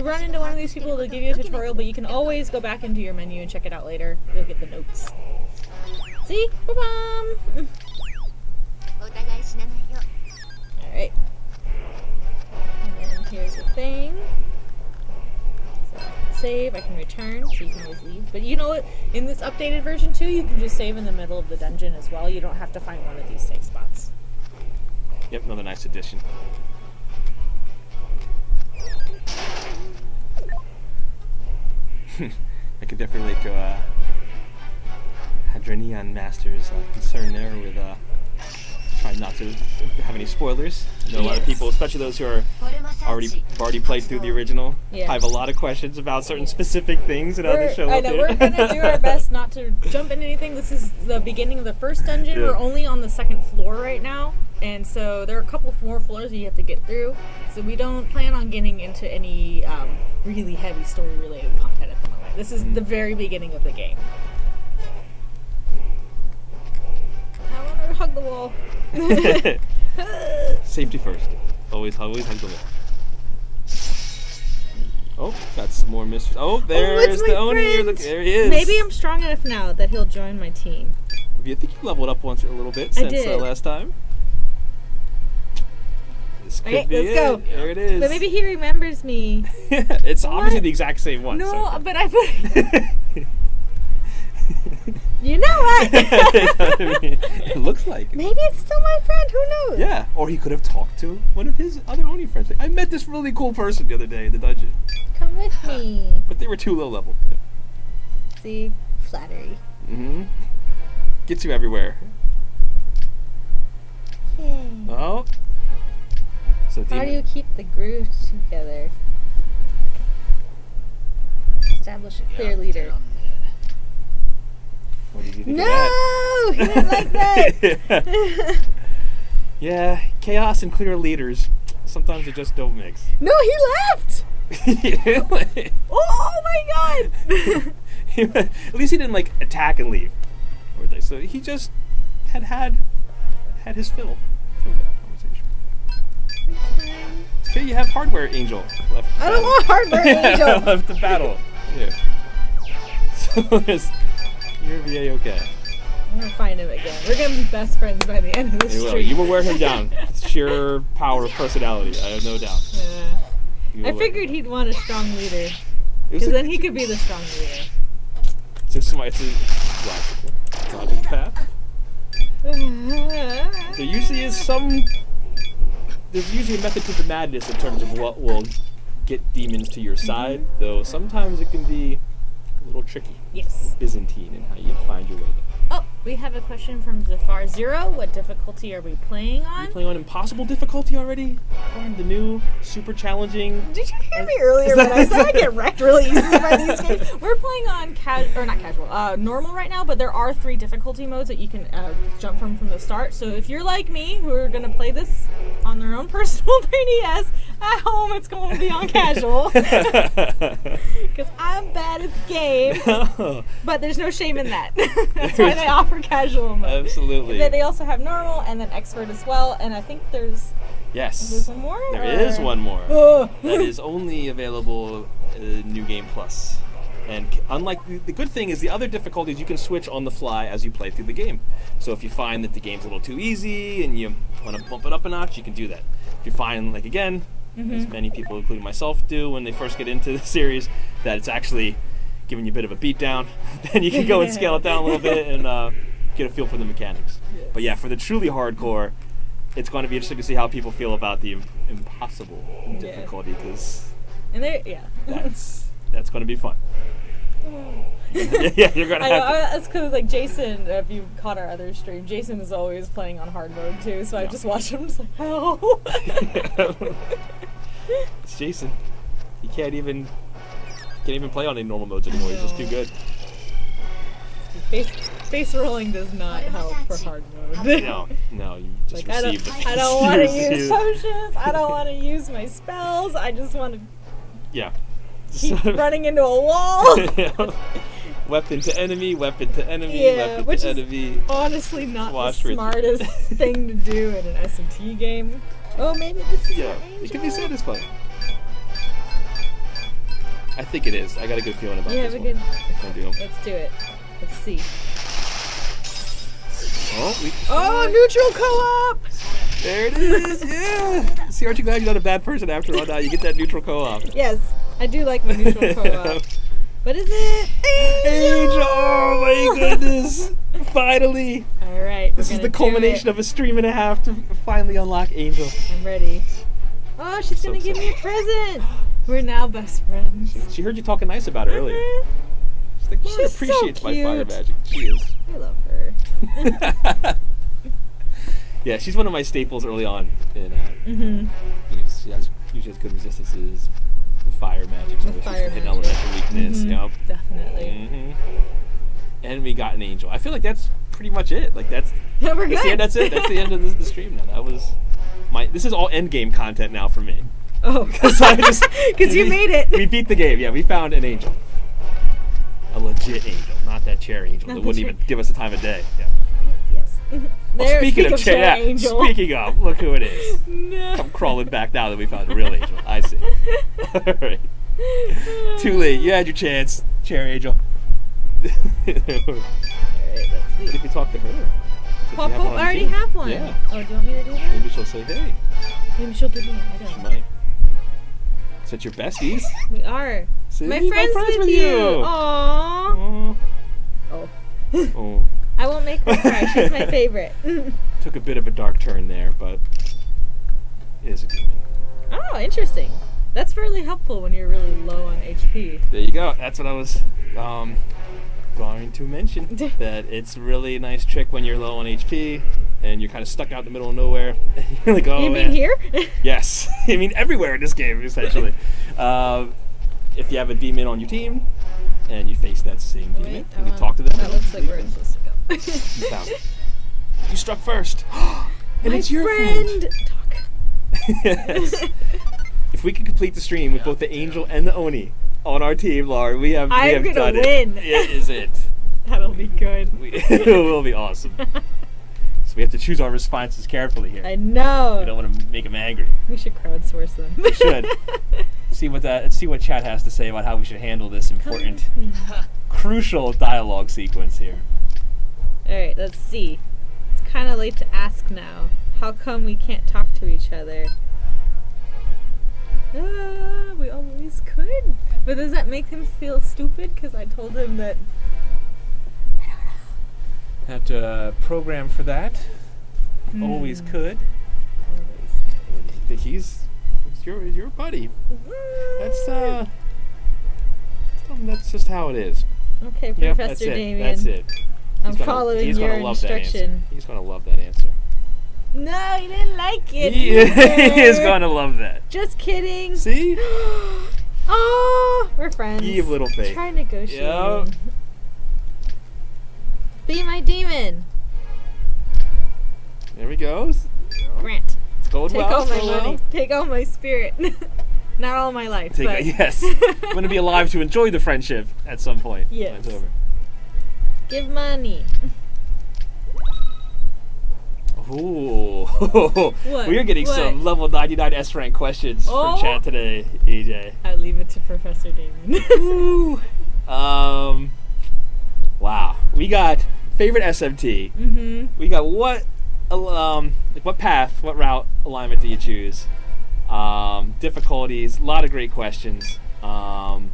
run into one of these people, they'll give you a tutorial, but you can always go back into your menu and check it out later. You'll get the notes. See? Ba-bum! Alright. And then here's the thing. So save, I can return, so you can always leave. But you know what? In this updated version too, you can just save in the middle of the dungeon as well. You don't have to find one of these save spots. Yep, another nice addition. I can definitely relate to Hadrinian Master's concern there with trying not to have any spoilers. I know a lot of people, especially those who are already played through the original, have a lot of questions about certain specific things and how they show up. I know, we're going to do our best not to jump into anything. This is the beginning of the first dungeon. We're only on the second floor right now. And so there are a couple more floors that you have to get through. So we don't plan on getting into any really heavy story-related content at the moment. This is the very beginning of the game. I want to hug the wall. Safety first. Always hug the wall. Oh, got some more mysteries. Oh, there's the Oni. There he is. Maybe I'm strong enough now that he'll join my team. I think you leveled up once a little bit since last time. Okay, let's go. There it is. But maybe he remembers me. It's obviously the exact same one. No, so. but I put. You know what? I mean, it looks like. Maybe it's still my friend. Who knows? Yeah, or he could have talked to one of his other Oni friends. I met this really cool person the other day in the dungeon. Come with me. But they were too low level. See, flattery. Gets you everywhere. Yay. Oh. So how do you keep the grooves together? Establish a clear leader. What did you think no! of that? He didn't like that! Yeah, chaos and clear leaders. Sometimes they just don't mix. No, he left! Oh my god! At least he didn't like attack and leave. So he just had his fill of the conversation. Okay, you have Hardware Angel left. I don't want Hardware Angel! Left to battle. Yeah. So there's. You'll be okay. I'm gonna find him again. We're gonna be best friends by the end of this stream. You will wear him down. It's sheer power of personality, I have no doubt. I figured he'd want a strong leader. Because then he could be the strong leader. It's a logic path. There usually is there's usually a method to the madness in terms of what will get demons to your side, though sometimes it can be a little tricky. Yes. Byzantine in how you find your way there. Oh, we have a question from Zafar Zero. What difficulty are we playing on? Are you playing on impossible difficulty already? The new super challenging. Did you hear me earlier when I said I get wrecked really easily by these games? We're playing on normal right now, but there are 3 difficulty modes that you can jump from the start. So if you're like me, who are gonna play this on their own personal 3DS at home, it's going to be on casual because I'm bad at the game. But there's no shame in that. That's why they offer casual mode. Absolutely. They also have normal and then expert as well, and I think there's one more. There is one more. That is only available New Game Plus. And unlike the good thing is the other difficulties you can switch on the fly as you play through the game. So if you find that the game's a little too easy and you want to bump it up a notch, you can do that. If you find, like again, as many people, including myself, do when they first get into the series, that it's actually giving you a bit of a beat down, then you can go and scale it down a little bit and get a feel for the mechanics. Yes. But yeah, for the truly hardcore, it's going to be interesting to see how people feel about the impossible difficulty, because that's going to be fun. Yeah, you're gonna have to. That's because like Jason, if you caught our other stream, Jason is always playing on hard mode too. So I just watch him, just like, oh. It's Jason. He can't even play on any normal modes anymore. He's just too good. Face rolling does not help for hard mode. No, you just like, receive the face. I don't want to use potions. I don't want to use my spells. I just want to. Yeah. Keep running into a wall. Weapon to enemy, weapon to enemy, weapon which to is enemy. Honestly, not the smartest thing to do in an SMT game. Oh, maybe this is it can be satisfying. I think it is. I got a good feeling about this one. Let's do it. Let's see. Oh, neutral co-op! There it is. Yeah. See, aren't you glad you're not a bad person after all? Now you get that neutral co-op. Yes, I do like my neutral co-op. What is it? Angel! Oh my goodness! Finally! Alright, this is the culmination of a stream and a half to finally unlock Angel. I'm ready. Oh, she's gonna give me a present! We're now best friends. She heard you talking nice about her earlier. She's like, she appreciates my fire magic. She is. I love her. Yeah, she's one of my staples early on. She has usually has good resistances. The fire magic, so she's hidden elemental weakness. Yep. Definitely. And we got an angel. I feel like that's pretty much it. Like that's we're good. That's it. That's the end of the stream now. That was this is all end game content now for me. Oh, because you made it. We beat the game. Yeah, we found an angel. A legit angel, not that chair angel that wouldn't even give us the time of day. Yeah. Yes. Well, speaking of chair angel. Speaking of, look who it is. No. I'm crawling back now that we found a real angel. I see. All right. Too late. You had your chance, chair angel. All right, let's see. If you talk to her. I already have one. Yeah. Oh, do you want me to do that? Maybe she'll say, hey. Maybe she'll give me a She might. Is that your besties? We are. See, my friends with you. Aww. Oh. I won't make her cry. She's my favorite. Took a bit of a dark turn there, but it is a demon. Oh, interesting. That's really helpful when you're really low on HP. There you go. That's what I was going to mention. That it's a really nice trick when you're low on HP and you're kind of stuck out in the middle of nowhere. You're like, oh, you mean here? Yes. I mean everywhere in this game, essentially. If you have a demon on your team and you face that same demon, you can talk to them. That looks like where it's supposed to go. You found it. You struck first. And my it's your friend. Talk. Yes. If we can complete the stream with both the angel and the Oni on our team, Laura, we have done it. I'm gonna win. It is it. That'll be good. It will be awesome. So we have to choose our responses carefully here. I know. We don't want to make them angry. We should crowdsource them. We should. See what chat has to say about how we should handle this important, crucial dialogue sequence here. All right, let's see. It's kind of late to ask now. How come we can't talk to each other? We always could. But does that make him feel stupid? Because I told him that. I don't know. Have to program for that. Always could. Always could. He's your buddy. That's just how it is. Okay, Yep, Professor Damien. That's it. I'm following your instruction. He's gonna love that answer. No, he didn't like it. He is gonna love that. Just kidding. See? Oh, we're friends. Ye of little faith. Try negotiating. Yep. Be my demon. There we go. Grant. It's going Take well. all my money. Take all my spirit. Not all my life. But yes. I'm gonna be alive to enjoy the friendship at some point. Yes. It's over. Give money. Ooh. What? We are getting some level 99 S rank questions from chat today, EJ. I leave it to Professor Damien. Ooh. Wow. We got favorite SMT. Mm-hmm. We got what path, what route alignment do you choose? Difficulties, a lot of great questions. And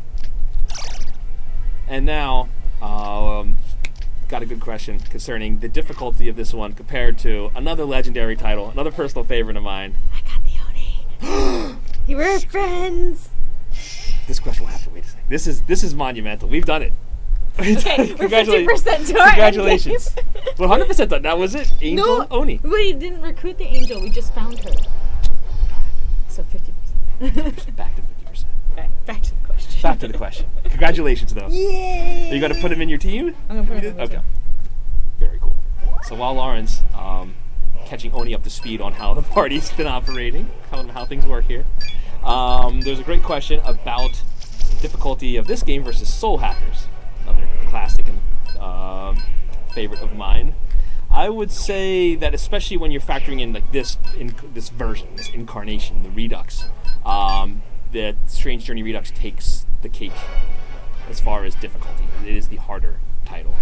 now, got got a good question concerning the difficulty of this one compared to another legendary title, another personal favorite of mine. I got the Oni. You were friends. This question will have to wait a second. This is monumental. We've done it. Okay, we're 50% to our Congratulations. We're 100% done. That was it. Angel No, Oni. we didn't recruit the angel. We just found her. So 50%. Back to 50%. Back to the question. Back to the question. Congratulations, though. Yay! Are you going to put him in your team? I'm going to put him in my Okay. team. Very cool. So while Lauren's catching Oni up to speed on how the party's been operating, how things work here, there's a great question about difficulty of this game versus Soul Hackers, another classic and favorite of mine. I would say that especially when you're factoring in like this version, this incarnation, the Redux, that Strange Journey Redux takes the cake as far as difficulty. It is the harder title.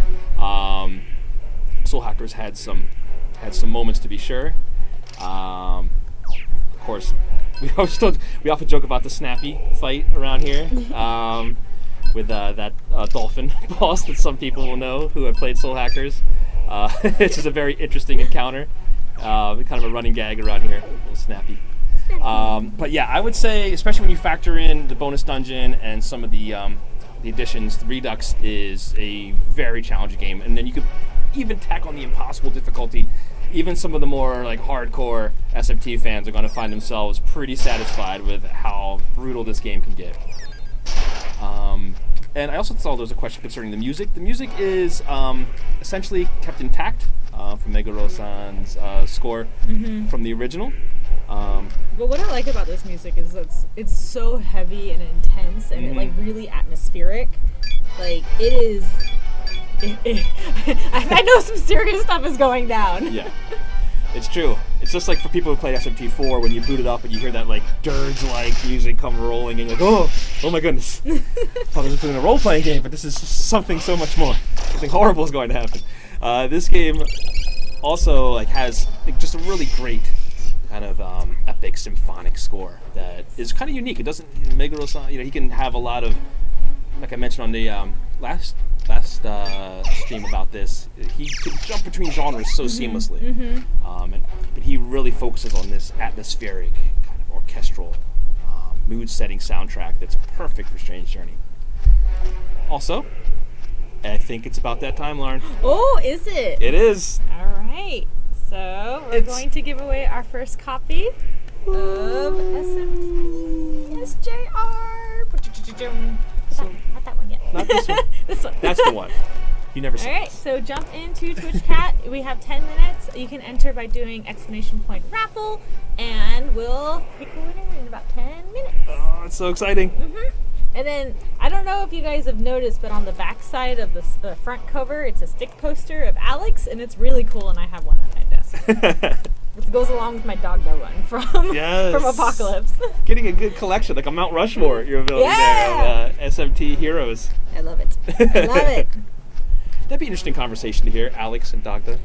Soul Hackers had some moments to be sure. Of course, we often joke about the Snappy fight around here with that dolphin boss that some people will know who have played Soul Hackers. It's just a very interesting encounter, kind of a running gag around here, a little Snappy. But yeah, I would say, especially when you factor in the bonus dungeon and some of the additions, the Redux is a very challenging game, and then you could even tack on the impossible difficulty. Even some of the more like hardcore SMT fans are going to find themselves pretty satisfied with how brutal this game can get. And I also saw there was a question concerning the music. The music is essentially kept intact from Meguro-san's score from the original. But what I like about this music is that it's so heavy and intense and it, like, really atmospheric. Like, it is... I know some serious stuff is going down. Yeah, it's true. It's just like for people who play SMT4, when you boot it up and you hear that like dirge-like music come rolling, and you're like, oh my goodness! I thought I was doing a role-playing game, but this is something so much more. Something horrible is going to happen. This game also like has like, just a really great kind of epic symphonic score that is kind of unique. It doesn't Meguro-san, he can have a lot of, like I mentioned on the last stream about this, he could jump between genres so seamlessly. But he really focuses on this atmospheric, kind of orchestral, mood-setting soundtrack that's perfect for Strange Journey. Also, I think it's about that time, Lauren. Oh, is it? It is. All right. So we're going to give away our first copy of SMT SJR. Not that one yet. Not this one. This one. That's the one. You never saw. All right, so jump into Twitch Cat. We have 10 minutes. You can enter by doing ! raffle, and we'll pick a winner in about 10 minutes. Oh, it's so exciting. And then, I don't know if you guys have noticed, but on the back side of the front cover, it's a stick poster of Alex, and it's really cool, and I have one on my desk. It goes along with my Doggo one from Apocalypse. Getting a good collection, like a Mount Rushmore, you're building there of SMT heroes. I love it. I love it. That'd be an interesting conversation to hear, Alex and Doggo.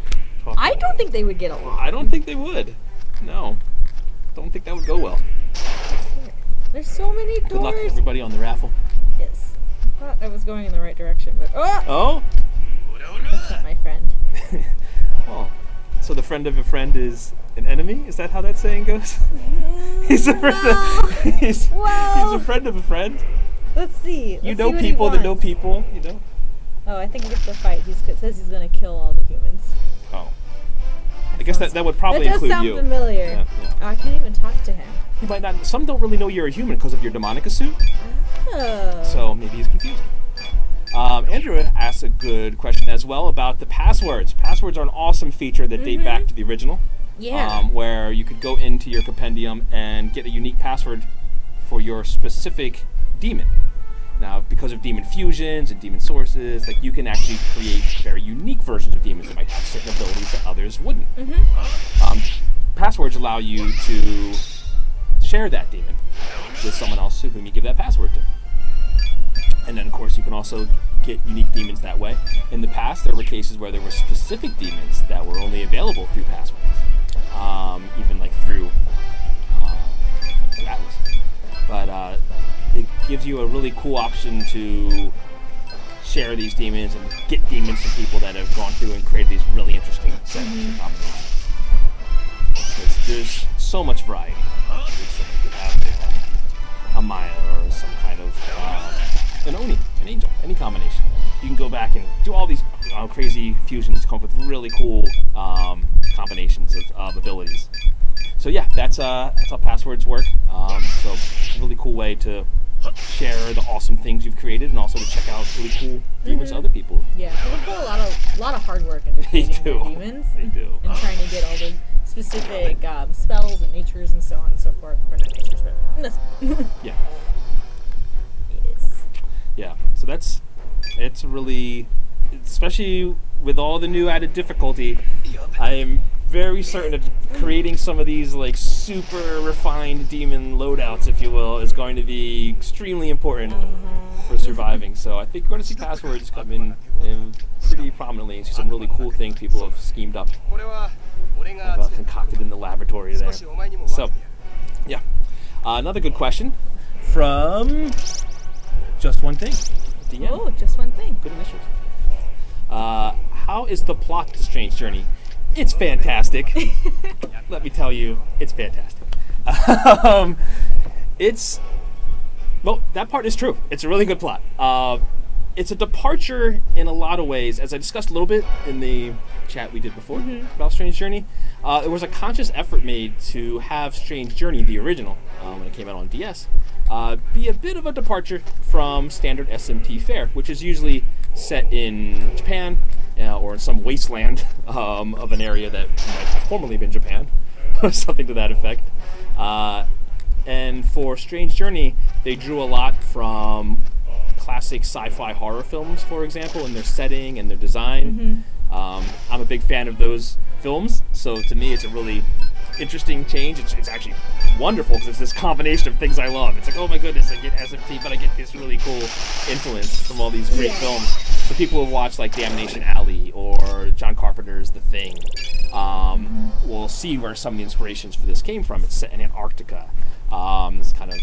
I don't think they would get along. I don't think they would. No. Don't think that would go well. There's so many doors. Good luck, everybody, on the raffle. Yes. I thought I was going in the right direction, but... Oh? That's not my friend. Oh. So the friend of a friend is an enemy? Is that how that saying goes? He's a friend he's a friend of a friend. Let's see. You know people that know people, you know? Oh, I think it's the fight. It says he's going to kill all the humans. Oh. I guess that would probably include you. That does sound familiar. Yeah. Oh, I can't even talk to him. He might not. Some don't really know you're a human because of your Demonica suit. Oh. So maybe he's confused. Andrew asked a good question as well about the passwords. Passwords are an awesome feature that date back to the original. Yeah. Where you could go into your compendium and get a unique password for your specific demon. Now, because of demon fusions and demon sources, like you can actually create very unique versions of demons that might have certain abilities that others wouldn't. Passwords allow you to share that demon with someone else to whom you give that password to. And then, of course, you can also get unique demons that way. In the past, there were cases where there were specific demons that were only available through passwords, even like through Atlas. But it gives you a really cool option to share these demons and get demons from people that have gone through and created these really interesting setups and combinations. There's so much variety. You could have a Maya or some kind of an Oni, an angel, any combination. You can go back and do all these crazy fusions to come up with really cool combinations of abilities. So yeah, that's how passwords work. So a really cool way to share the awesome things you've created, and also to check out really cool demons other people. Yeah, they put a lot of hard work into creating their demons. They do. And trying to get all the specific spells and natures and so on and so forth. Or not natures, but yeah. Yes. Yeah. So it's really, especially with all the new added difficulty, I am very certain that creating some of these like super refined demon loadouts, if you will, is going to be extremely important for surviving. So I think we're going to see passwords come in pretty prominently and see some really cool things people have schemed up, have concocted in the laboratory there. So yeah, another good question from Just One Thing. Oh, Just One Thing. Good initials. How is the plot to Strange Journey? It's fantastic. Let me tell you, it's fantastic. Well, that part is true. It's a really good plot. It's a departure in a lot of ways, as I discussed a little bit in the chat we did before about Strange Journey. It was a conscious effort made to have Strange Journey, the original, when it came out on DS, be a bit of a departure from standard SMT fare, which is usually set in Japan or in some wasteland of an area that might have formerly been Japan, or something to that effect. And for Strange Journey, they drew a lot from classic sci-fi horror films, for example, in their setting and their design. I'm a big fan of those films, so to me it's a really interesting change. It's actually wonderful because it's this combination of things I love. It's like, oh my goodness, I get SMT, but I get this really cool influence from all these great films. So people who watch like Damnation Alley or John Carpenter's The Thing will see where some of the inspirations for this came from. It's set in Antarctica, this kind of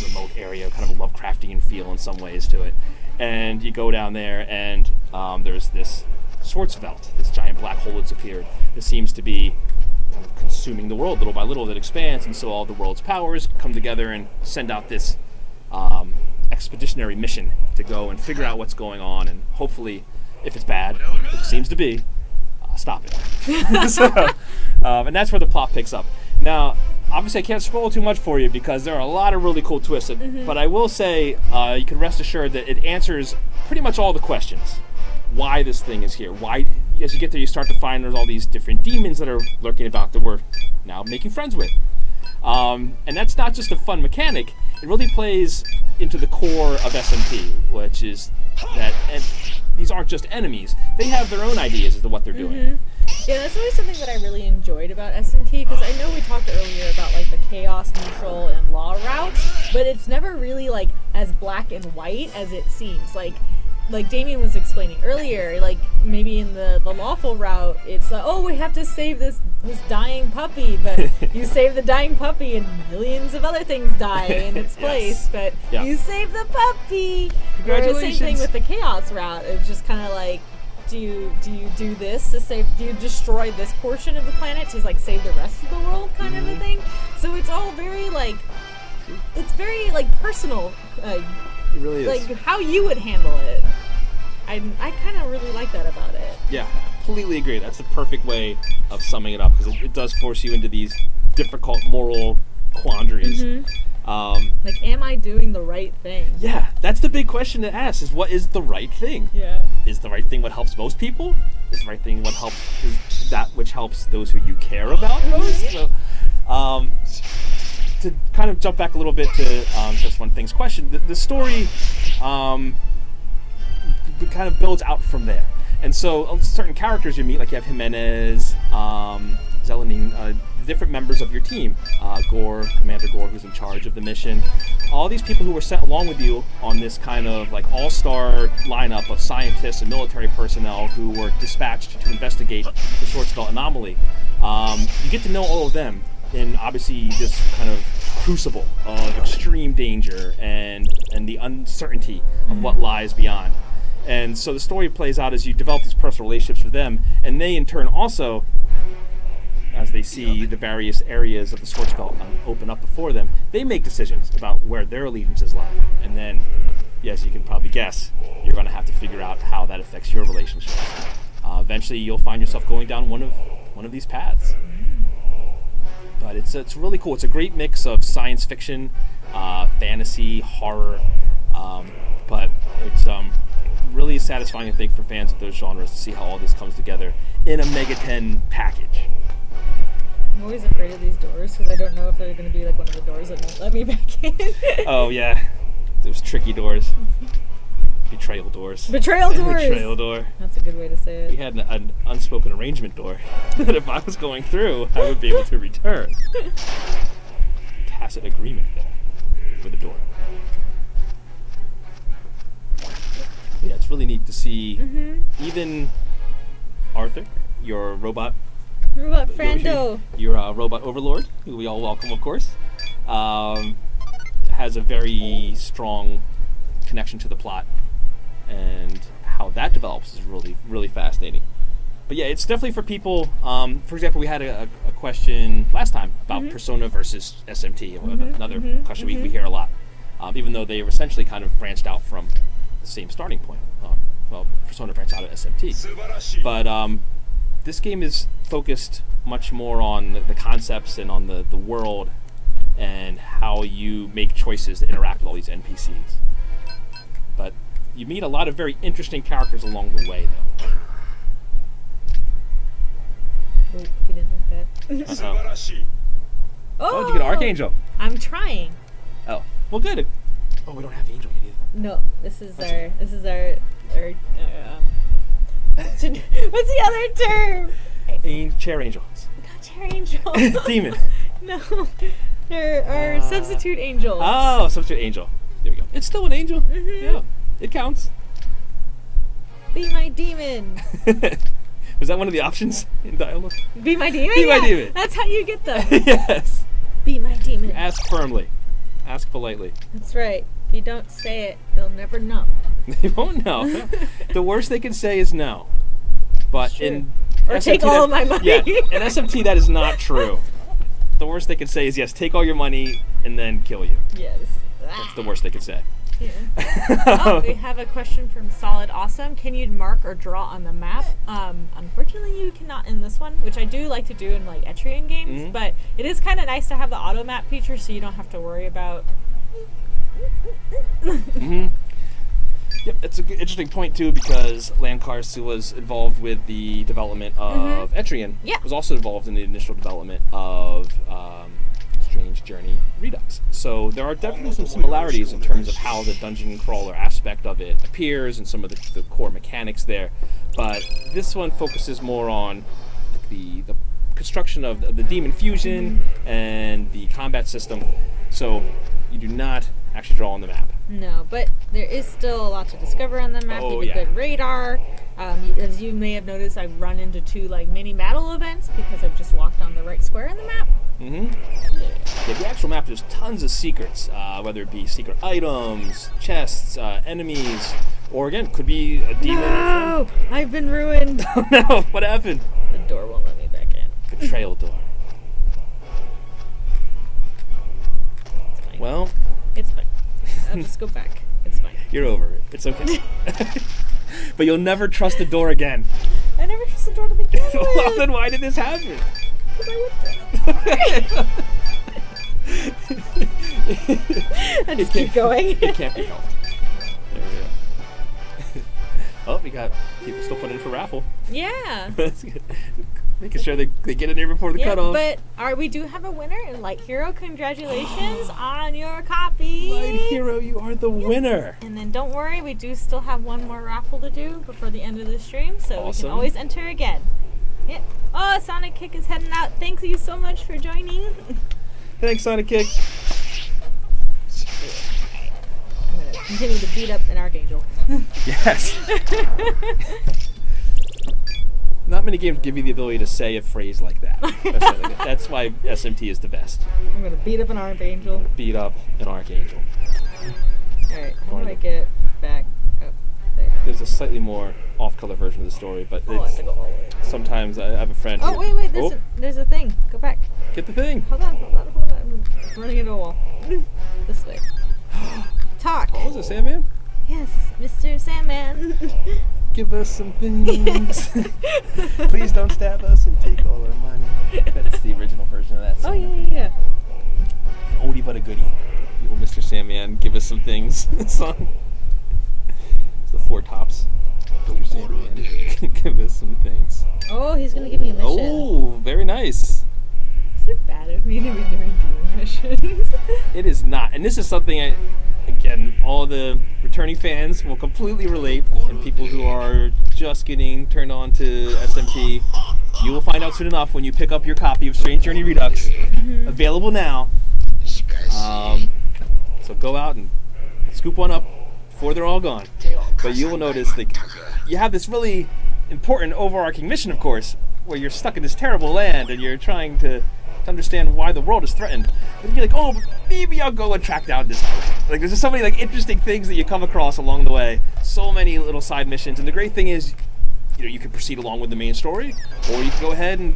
remote area, kind of a Lovecraftian feel in some ways to it. And you go down there and there's this Schwarzwelt, this giant black hole that's appeared. That seems to be kind of consuming the world little by little. That expands, and so all the world's powers come together and send out this expeditionary mission to go and figure out what's going on, and hopefully, if it's bad, which it seems to be, stop it. So, and that's where the plot picks up. Now, obviously I can't spoil too much for you because there are a lot of really cool twists, but I will say you can rest assured that it answers pretty much all the questions. Why this thing is here. Why, as you get there, you start to find there's all these different demons that are lurking about that we're now making friends with. And that's not just a fun mechanic. It really plays into the core of SMT, which is that these aren't just enemies. They have their own ideas as to what they're doing. Yeah, that's always something that I really enjoyed about SMT, because I know we talked earlier about like the chaos, neutral, and law routes, but it's never really like as black and white as it seems. Like Damien was explaining earlier, like maybe in the lawful route, it's oh, we have to save this dying puppy, but you save the dying puppy and millions of other things die in its place, but you save the puppy. Congratulations. Or the same thing with the chaos route. It's just kind of like, do you do this to save? Do you destroy this portion of the planet to like save the rest of the world, kind of a thing? So it's all very like, it's very like personal. It really is. Like how you would handle it. I kind of really like that about it. Yeah, completely agree. That's the perfect way of summing it up, because it does force you into these difficult moral quandaries. Like, am I doing the right thing? Yeah, that's the big question to ask, is what is the right thing? Yeah. Is the right thing what helps most people? Is the right thing what helps, is that which helps those who you care about most? So, to kind of jump back a little bit to Just One Thing's question, the story kind of builds out from there. And so certain characters you meet, like you have Jimenez, Zelenine, different members of your team, Gore, Commander Gore, who's in charge of the mission, all these people who were sent along with you on this kind of like all-star lineup of scientists and military personnel who were dispatched to investigate the Schwarzwelt anomaly. You get to know all of them in obviously this kind of crucible of extreme danger and the uncertainty of what lies beyond. And so the story plays out as you develop these personal relationships with them, and they in turn also, as they see the various areas of the sports belt open up before them, they make decisions about where their allegiances lie. And then, as you can probably guess, you're going to have to figure out how that affects your relationships. Eventually, you'll find yourself going down one of these paths. But it's really cool. It's a great mix of science fiction, fantasy, horror, but it's really satisfying, I think, for fans of those genres to see how all this comes together in a Mega 10 package. I'm always afraid of these doors because I don't know if they're going to be like one of the doors that won't let me back in. Oh yeah, those tricky doors. Betrayal doors. Betrayal doors! Betrayal door. That's a good way to say it. We had an unspoken arrangement door that if I was going through, I would be able to return. Tacit agreement there with the door. Yeah, it's really neat to see even Arthur, your robot Frando. Your robot overlord, who we all welcome, of course, has a very strong connection to the plot, and how that develops is really, really fascinating. But yeah, it's definitely for people. For example, we had a question last time about Persona versus SMT, another question we hear a lot, even though they essentially kind of branched out from the same starting point. Well, Persona branched out of SMT. But this game is focused much more on the concepts and on the world and how you make choices to interact with all these NPCs. But you meet a lot of very interesting characters along the way, though. Oh, he didn't like that. Oh, did you get Archangel? I'm trying. Oh, well, good. Oh, we don't have Angel yet either. No, this is our what's the other term? Chair Angel. Not chair angel. Demon. No, our substitute angel. Oh, substitute angel. There we go. It's still an angel. Yeah, it counts. Be my demon. Was that one of the options in dialogue? Be my demon? Be my demon. That's how you get them. Yes. Be my demon. Ask firmly. Ask politely. That's right. If you don't say it, they'll never know. They won't know. The worst they can say is no. But in or SMT, take all of my money. Yeah, in SMT that is not true. The worst they can say is yes, take all your money and then kill you. Yes. That's the worst they could say. Yeah. Oh, we have a question from Solid Awesome. Can you mark or draw on the map? Unfortunately, you cannot in this one, which I do like to do in like Etrian games. But it is kind of nice to have the auto map feature, so you don't have to worry about. Yep, it's an interesting point too, because Lancaster was involved with the development of Etrian. Yeah. Was also involved in the initial development of Strange Journey Redux. So there are definitely some similarities in terms of how the dungeon crawler aspect of it appears and some of the core mechanics there. But this one focuses more on the construction of the demon fusion and the combat system. So you do not actually draw on the map. No, but there is still a lot to discover on the map. Oh, you have a good radar. As you may have noticed, I've run into 2 like mini battle events because I've just walked on the right square in the map. Yeah, the actual map, there's tons of secrets, whether it be secret items, chests, enemies, or again, could be a demon. No! I've been ruined. Oh no, what happened? The door won't let me back in. Betrayal door. It's fine. Well, it's fine. I'll just go back. It's fine. You're over it. It's okay. But you'll never trust the door again. I never trust the door to begin with. Well, then why did this happen? Because I went I just keep going. It can't be helped. There we go. Oh, we got people still putting in for raffle. Yeah. That's good. Making sure they get in there before the cutoff. But we do have a winner in Light Hero. Congratulations on your copy. Light Hero, you are the winner. And then don't worry, we do still have one more raffle to do before the end of the stream, so Awesome. we can always enter again. Yeah. Oh, Sonic Kick is heading out. Thank you so much for joining. Thanks, Sonic Kick. I'm going to continue to beat up an Archangel. Yes. Not many games give you the ability to say a phrase like that. That's why SMT is the best. I'm going to beat up an Archangel. Beat up an Archangel. Alright, how do I get back up there? There's slightly more off-color version of the story, but I have to go all the way. sometimes I have a friend. Oh, who, wait, there's a thing. Go back. Get the thing. Hold on. I'm running into a wall. This way. Talk. Oh, is it Sandman? Yes, Mr. Sandman. Give us some things. Please don't stab us and take all our money. That's the original version of that song. Oh, yeah. Oldie but a goodie. The old Mr. Sandman, give us some things song. It's the Four Tops. Mr. Sandman, give us some things. Oh, he's gonna give me a mission. Oh, very nice. Is it bad of me to be doing missions? It is not. And this is something again, all the returning fans will completely relate, and people who are just getting turned on to SMP, you will find out soon enough when you pick up your copy of Strange Journey Redux. Available now. So go out and scoop one up before they're all gone. But you will notice that you have this really important overarching mission, of course, where you're stuck in this terrible land and you're trying to understand why the world is threatened. And you're like, oh, maybe I'll go and track down this person. Like, there's just so many like interesting things that you come across along the way. So many little side missions, and the great thing is, you can proceed along with the main story, or you can go ahead and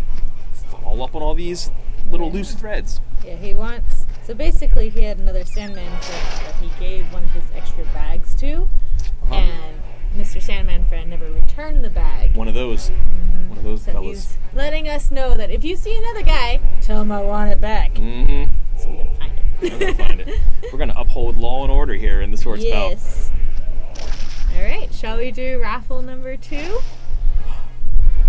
follow up on all these little loose threads. Yeah, he wants. So basically, he had another Sandman friend that he gave one of his extra bags to, and Mr. Sandman friend never returned the bag. One of those. One of those So fellas. he's letting us know that if you see another guy, tell him I want it back. So we can find it. We're gonna find it. We're gonna uphold law and order here in the Sword Spell. Yes. All right, shall we do raffle number 2?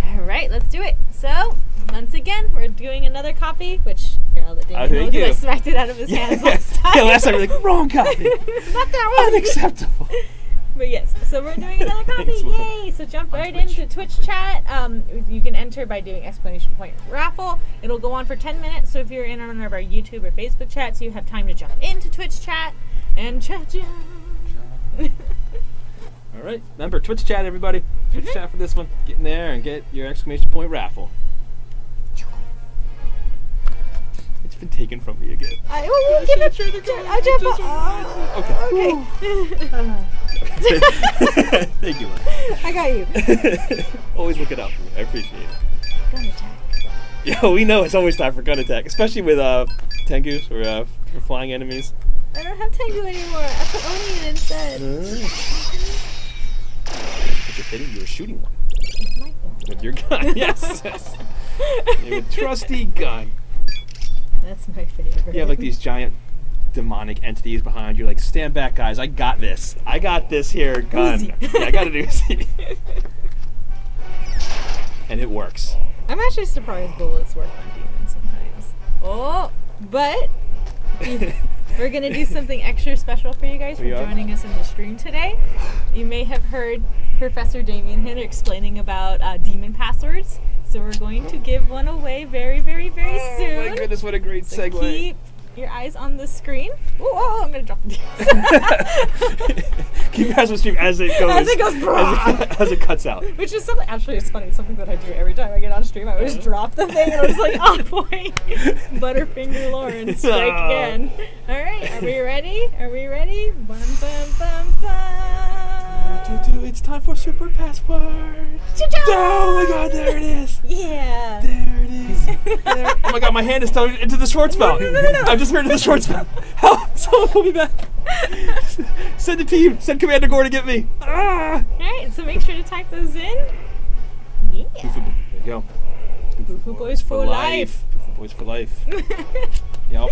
All right, let's do it. So, once again, we're doing another copy, which here, I'll let Damien know because I smacked it out of his hands last time. Yeah, last time we were like, wrong copy. Not that one. Unacceptable. But yes, so we're doing another copy. Yay! So jump right into Twitch chat. You can enter by doing ! raffle. It'll go on for 10 minutes. So if you're in one of our YouTube or Facebook chats, you have time to jump into Twitch chat and chat. All right, remember Twitch chat, everybody. Twitch chat for this one. Get in there and get your ! raffle. It's been taken from me again. I will give it okay. Thank you, man. I got you. Always look it out for me. I appreciate it. Gun attack. Yeah, we know it's always time for gun attack, especially with Tengus or flying enemies. I don't have Tengu anymore. I put Oni in instead. But you're kidding? You were shooting one. With my gun. With your gun, yes. Your trusty gun. That's my favorite. You have like these giant demonic entities behind you. Like, stand back, guys. I got this. I got this here gun. Yeah, I got it easy. And it works. I'm actually surprised bullets work on demons sometimes. Oh, but we're going to do something extra special for you guys for joining us in the stream today. You may have heard Professor Damien Hinder explaining about demon passwords. So we're going to give one away very, very, very soon. Oh my goodness, what a great segue. Keep your eyes on the screen. Oh, I'm going to drop the Keep your eyes on the stream as it goes. As it goes, as it cuts out. Which is something, actually it's funny, something that I do every time I get on stream. I always drop the thing and I was like, on point. Butterfinger Lauren, strike again. Alright, are we ready? Are we ready? Bum, bum, bum, bum. It's time for super password. Oh my god, there it is. Yeah. There it is. There. Oh my god, my hand is turned into the short spout. No. I've just turned into the short spout. Help! Someone pull me back. Send a team. Send Commander Gore to get me. Alright, so make sure to type those in. Yeah. There you go. Boo-Foo Boys for life. Boo-Foo Boys for life. Yep.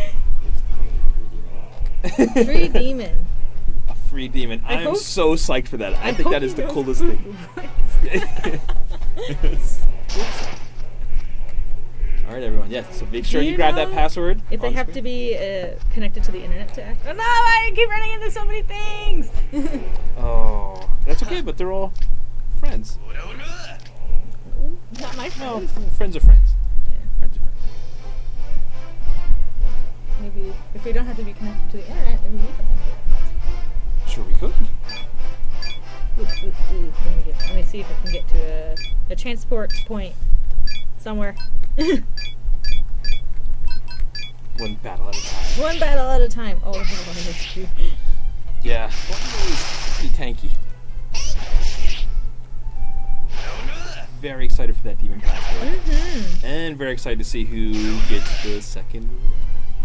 Free demon. A free demon. I am so psyched for that. I think that is the coolest thing. Alright, everyone. Yes, so make sure you grab that password. If they have to be connected to the internet to act. Oh no, I keep running into so many things! Oh, that's okay, but they're all friends. Not my friends. No, friends are friends. Yeah. Friends are friends. Maybe if we don't have to be connected to the internet, maybe we can enter it. Sure, we could. Let me see if I can get to a transport point somewhere. One battle at a time. One battle at a time. Oh, hold on, yeah. Be tanky. very excited for that demon password. And very excited to see who gets the second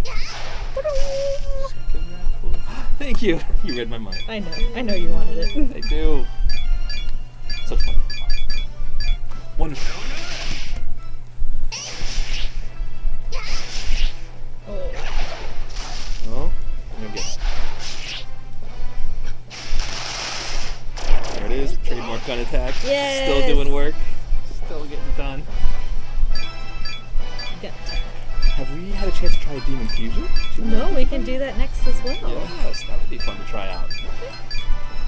raffle. Thank you. You read my mind. I know you wanted it. I do. Such wonderful fun. Wonderful. Oh, I'm gonna get. There it is. Trademark gun attack. Yes. Still doing work. Still getting done. Have we had a chance to try a Demon Fusion? No, we can do that next as well. Yes, that would be fun to try out.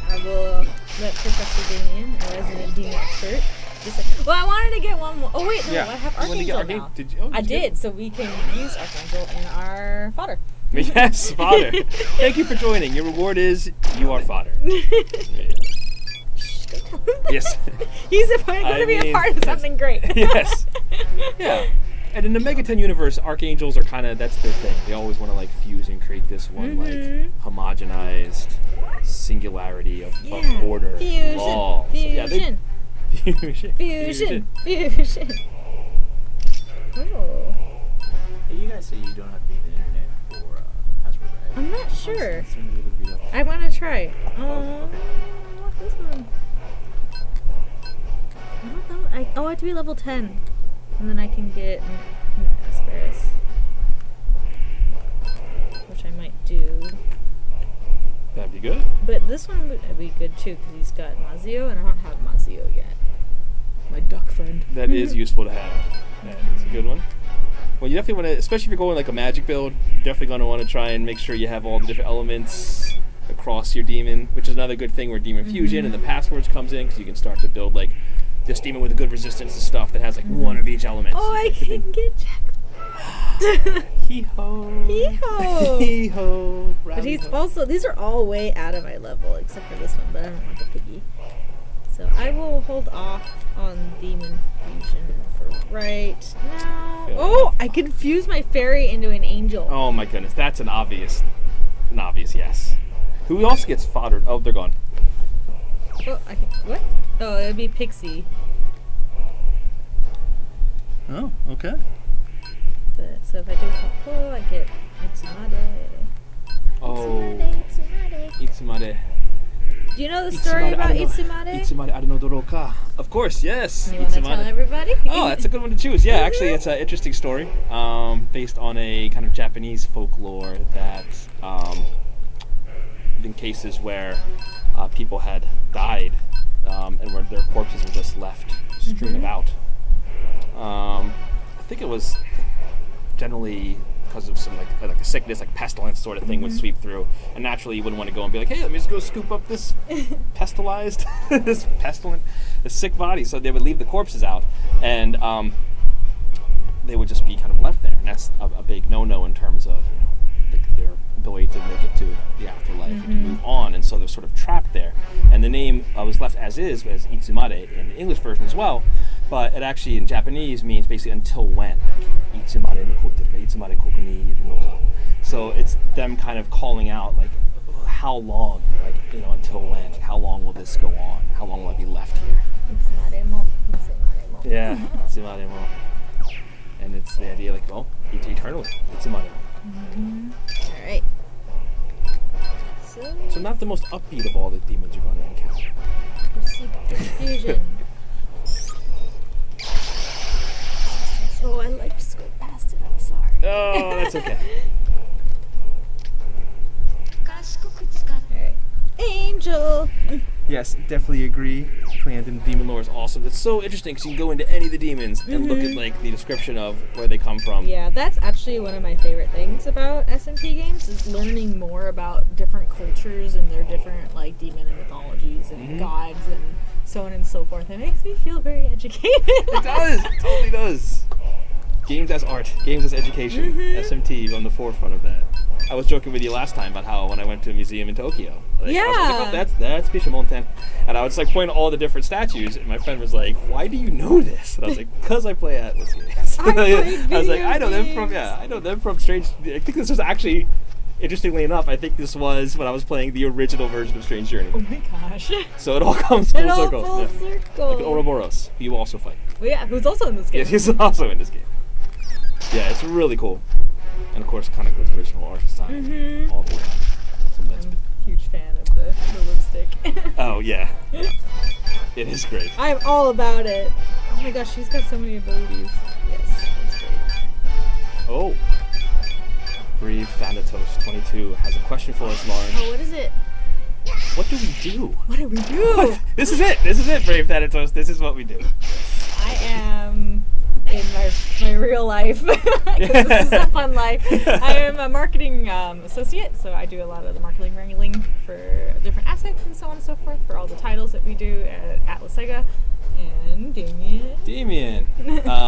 I will let Professor Damien, our resident demon expert, just like, well, I wanted to get one more. Oh wait, no, Yeah. I have You wanted to get Archangel now. Archangel? Did you- oh, I did you? did, so we can use Archangel in our fodder. Yes, fodder. Thank you for joining. Your reward is you are fodder. Yes. He's going to be a part of something great. Yes. Yeah. And in the Megaten universe, archangels are kind of, that's their thing. They always want to like fuse and create this one like homogenized singularity of order, Fusion. law. Fusion. Fusion. Fusion. Fusion. Oh. Hey, you guys say you don't have to be on the internet for password, right? I'm not sure. Soon be able to be up. I want to try. Oh, okay. What's this one? I don't know. I have to be level 10. And then I can get Asperus. Which I might do. That'd be good. But this one would be good too, because he's got Mazio, and I don't have Mazio yet. My duck friend. That is useful to have. That is a good one. Well, you definitely want to, especially if you're going like a magic build, you're definitely going to want to try and make sure you have all the different elements across your demon, which is another good thing where Demon Fusion and the passwords comes in, because you can start to build like this demon with a good resistance to stuff that has like one of each element. Oh, I can get Jack. Hee-ho. Hee-ho. Hee-ho. But he's also, these are all way out of my level, except for this one, but I don't want the piggy. So I will hold off on Demon Fusion for right now. Oh, I can fuse my fairy into an angel. Oh my goodness, that's an obvious yes. Who also gets foddered? Oh, they're gone. Oh, I can, what? Oh, it would be Pixie. Oh, okay. But, so if I do Kapo, I get Itsumade. Oh. Itsumade. Do you know the story about Itsumade? Itsumade Arino Doroka. Of course, yes. You want to tell everybody? Oh, that's a good one to choose. Yeah, actually, it's an interesting story based on a kind of Japanese folklore that in cases where people had died and where their corpses were just left strewn about. I think it was generally because of some like a sickness, like pestilence sort of thing would sweep through, and naturally you wouldn't want to go and be like, hey, let me just go scoop up this pestilized, this sick body. So they would leave the corpses out, and they would just be kind of left there, and that's a big no-no in terms of their ability to make it to the afterlife and to move on, and so they're sort of trapped there. And the name was left as is, as Itsumade in the English version as well, but it actually in Japanese means basically until when. Itsumade nokoteru ka, itsumade koku ni iru no ka. So it's them kind of calling out, like, how long, like, until when? Like, how long will this go on? How long will I be left here? Itsumademo. Itsumademo. Yeah, itsumademo. And it's the idea, like, well, eternally. Itsumademo. Alright. So not the most upbeat of all the demons you're going to encounter. Fusion. Oh, I like to go past it. I'm sorry. Oh, that's okay. Alright. Angel! Yes, definitely agree. Clandon Demon lore is awesome. It's so interesting because you can go into any of the demons and look at like the description of where they come from. Yeah, that's actually one of my favorite things about SMT games is learning more about different cultures and their different like demon and mythologies and gods and so on and so forth. It makes me feel very educated. It does. It totally does. Games as art, games as education. SMT on the forefront of that. I was joking with you last time about how when I went to a museum in Tokyo, like, I was like, oh, that's Bishamonten. And I was like pointing all the different statues, and my friend was like, why do you know this? And I was like, because I play Atlas games. I was like, I know them from Strange. I think this was actually interestingly enough, I think this was when I was playing the original version of Strange Journey. Oh my gosh. So it all comes full circle. Full circle. Like Ouroboros, who you also fight. Well, yeah, who's also in this game. Yeah, he's also in this game. Yeah, it's really cool. And of course, Kaneko's original art style all the way down. So that's I'm a huge fan of the lipstick. oh, yeah. It is great. I'm all about it. Oh my gosh, she's got so many abilities. Yes, that's great. Oh. Brave Thanatos 22 has a question for us, Lauren. Oh, what is it? What do we do? What do we do? This is it. This is it, Brave Thanatos. This is what we do. I am in my real life. This is a fun life. I am a marketing associate, so I do a lot of the marketing wrangling for different aspects and so on and so forth for all the titles that we do at Atlas Sega. And Damien.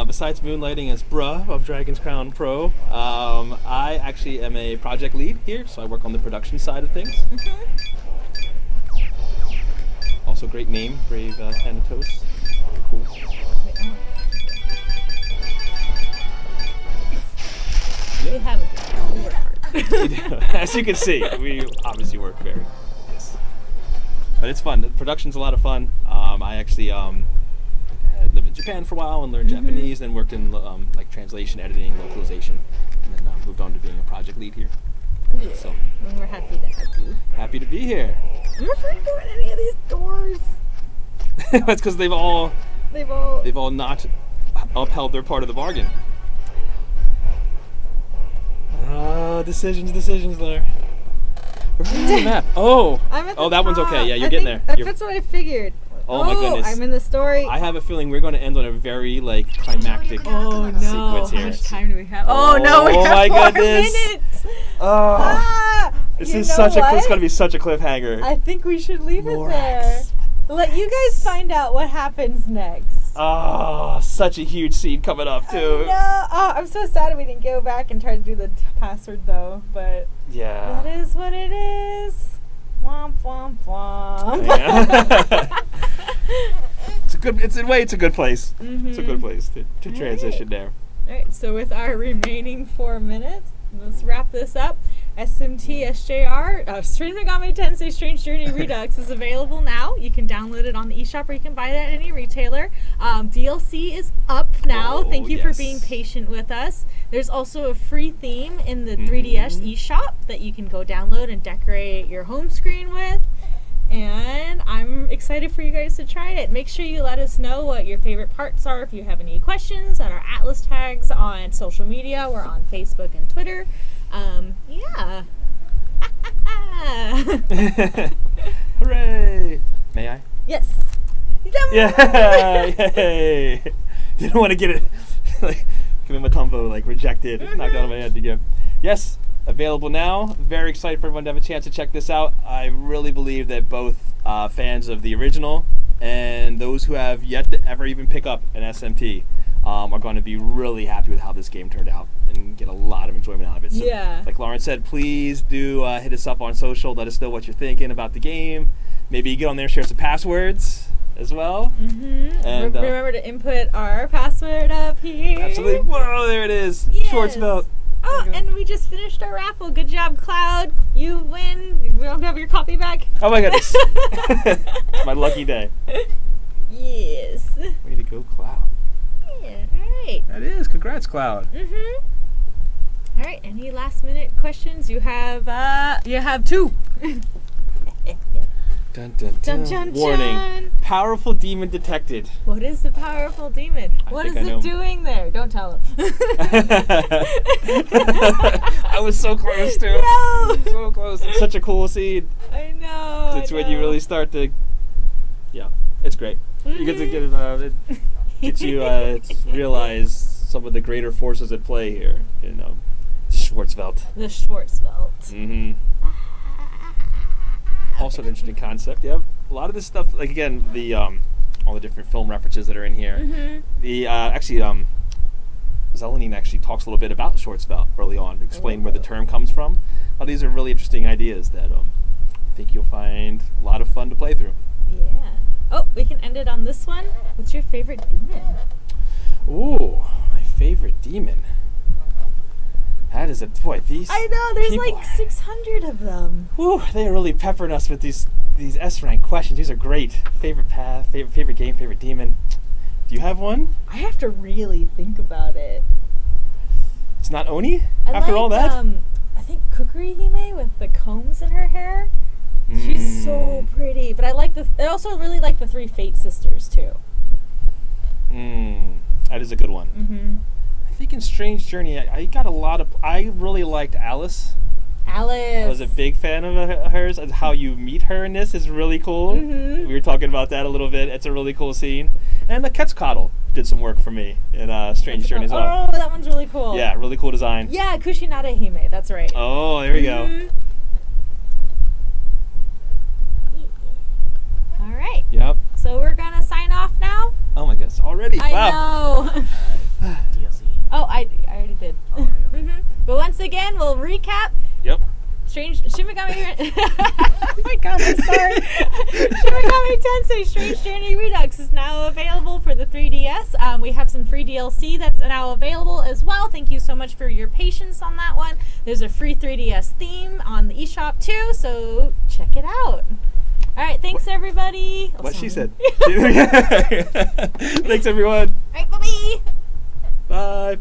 Besides moonlighting as Bruh of Dragon's Crown Pro, I actually am a project lead here, so I work on the production side of things. Also, great name, Brave Thanatos. Cool. We have it. We work hard. As you can see, we obviously work very. Yes. But it's fun. The production's a lot of fun. I actually had lived in Japan for a while and learned Japanese, then worked in like translation, editing, localization, and then moved on to being a project lead here. Yeah. So we're happy to have you. Happy to be here. I'm afraid to go in any of these doors. That's because they've all not upheld their part of the bargain. Decisions there. Where's the map? Oh, that one's okay. Yeah, you're getting there. That's what I figured. Oh my goodness. I'm in the story. I have a feeling we're going to end on a very climactic sequence here. How much time do we have? Oh no, we have my 4 goodness. minutes. This is such a. It's going to be such a cliffhanger. I think we should leave it there. Let you guys find out what happens next. Oh, such a huge scene coming up too. No, I'm so sad we didn't go back and try to do the password though. But yeah, that is what it is. Womp womp womp. Yeah. It's a good place. It's a good place to transition there. All right. So with our remaining 4 minutes, let's wrap this up. SMT SJR, Shin Megami Tensei Strange Journey Redux is available now. You can download it on the eShop or you can buy it at any retailer. DLC is up now. Thank you for being patient with us. There's also a free theme in the 3DS eShop that you can go download and decorate your home screen with. And I'm excited for you guys to try it. Make sure you let us know what your favorite parts are. If you have any questions on our Atlas tags on social media, we're on Facebook and Twitter. Yeah. Hooray! May I? Yes. Yeah! Yay! Didn't want to get it like Matumbo rejected, knocked out of my head to give. Yes, available now. Very excited for everyone to have a chance to check this out. I really believe that both fans of the original and those who have yet to ever even pick up an SMT are going to be really happy with how this game turned out and get a lot of enjoyment out of it. So, like Lauren said, please do hit us up on social. Let us know what you're thinking about the game. Maybe get on there and share some passwords as well. And remember to input our password up here. Absolutely. Whoa, there it is. Yes. Schwarzbelt. Oh, and we just finished our raffle. Good job, Cloud. You win. We don't have your copy back. Oh my goodness. It's my lucky day. Yes. Way to go, Cloud. Yeah, alright. That is. Congrats, Cloud. Alright, any last minute questions? You have 2. Dun, dun, dun. Dun, Warning. dun. Powerful demon detected. What is the powerful demon? What is it doing there? Don't tell him. I was so close to it. No! So close. It's such a cool scene. I know. It's when you really start to... Yeah, it's great. You get to get it gets you realize some of the greater forces at play here. You know, Schwarzwelt. The Schwarzwelt. Also an interesting concept. Yep. A lot of this stuff, like again, the all the different film references that are in here. The Zelenine actually talks a little bit about Schwarzwelt early on, explain where the term comes from. Well, these are really interesting ideas that I think you'll find a lot of fun to play through. Yeah. Oh, we can end it on this one. What's your favorite demon? Ooh, my favorite demon. That is a boy. These I know. There's people like 600 of them. Whew, they are really peppering us with these S rank questions. These are great. Favorite path, favorite game, favorite demon. Do you have one? I have to really think about it. It's not Oni? I After all that? I think Kukuri Hime with the combs in her hair. She's so pretty. But I also really like the 3 Fate sisters too. That is a good one. I think in Strange Journey, I really liked Alice. I was a big fan of hers, and how you meet her in this is really cool. We were talking about that a little bit. It's a really cool scene. And the Quetzalcoatl did some work for me in Strange Journey as well. Oh, that one's really cool. Yeah, really cool design. Yeah, Kushinada Hime, that's right. Oh, there we go. All right. Yep. So we're gonna sign off now. Oh my goodness, already? I wow. know. DLC. Oh, I already did. Oh, okay. But once again, we'll recap. Yep. Shin Megami. Oh my god, I'm sorry. Shin Megami Tensei Strange Journey Redux is now available for the 3DS. We have some free DLC that's now available as well. Thank you so much for your patience on that one. There's a free 3DS theme on the eShop too, so check it out. All right, thanks everybody. What she said. Thanks everyone. All right, bye-bye. Bye.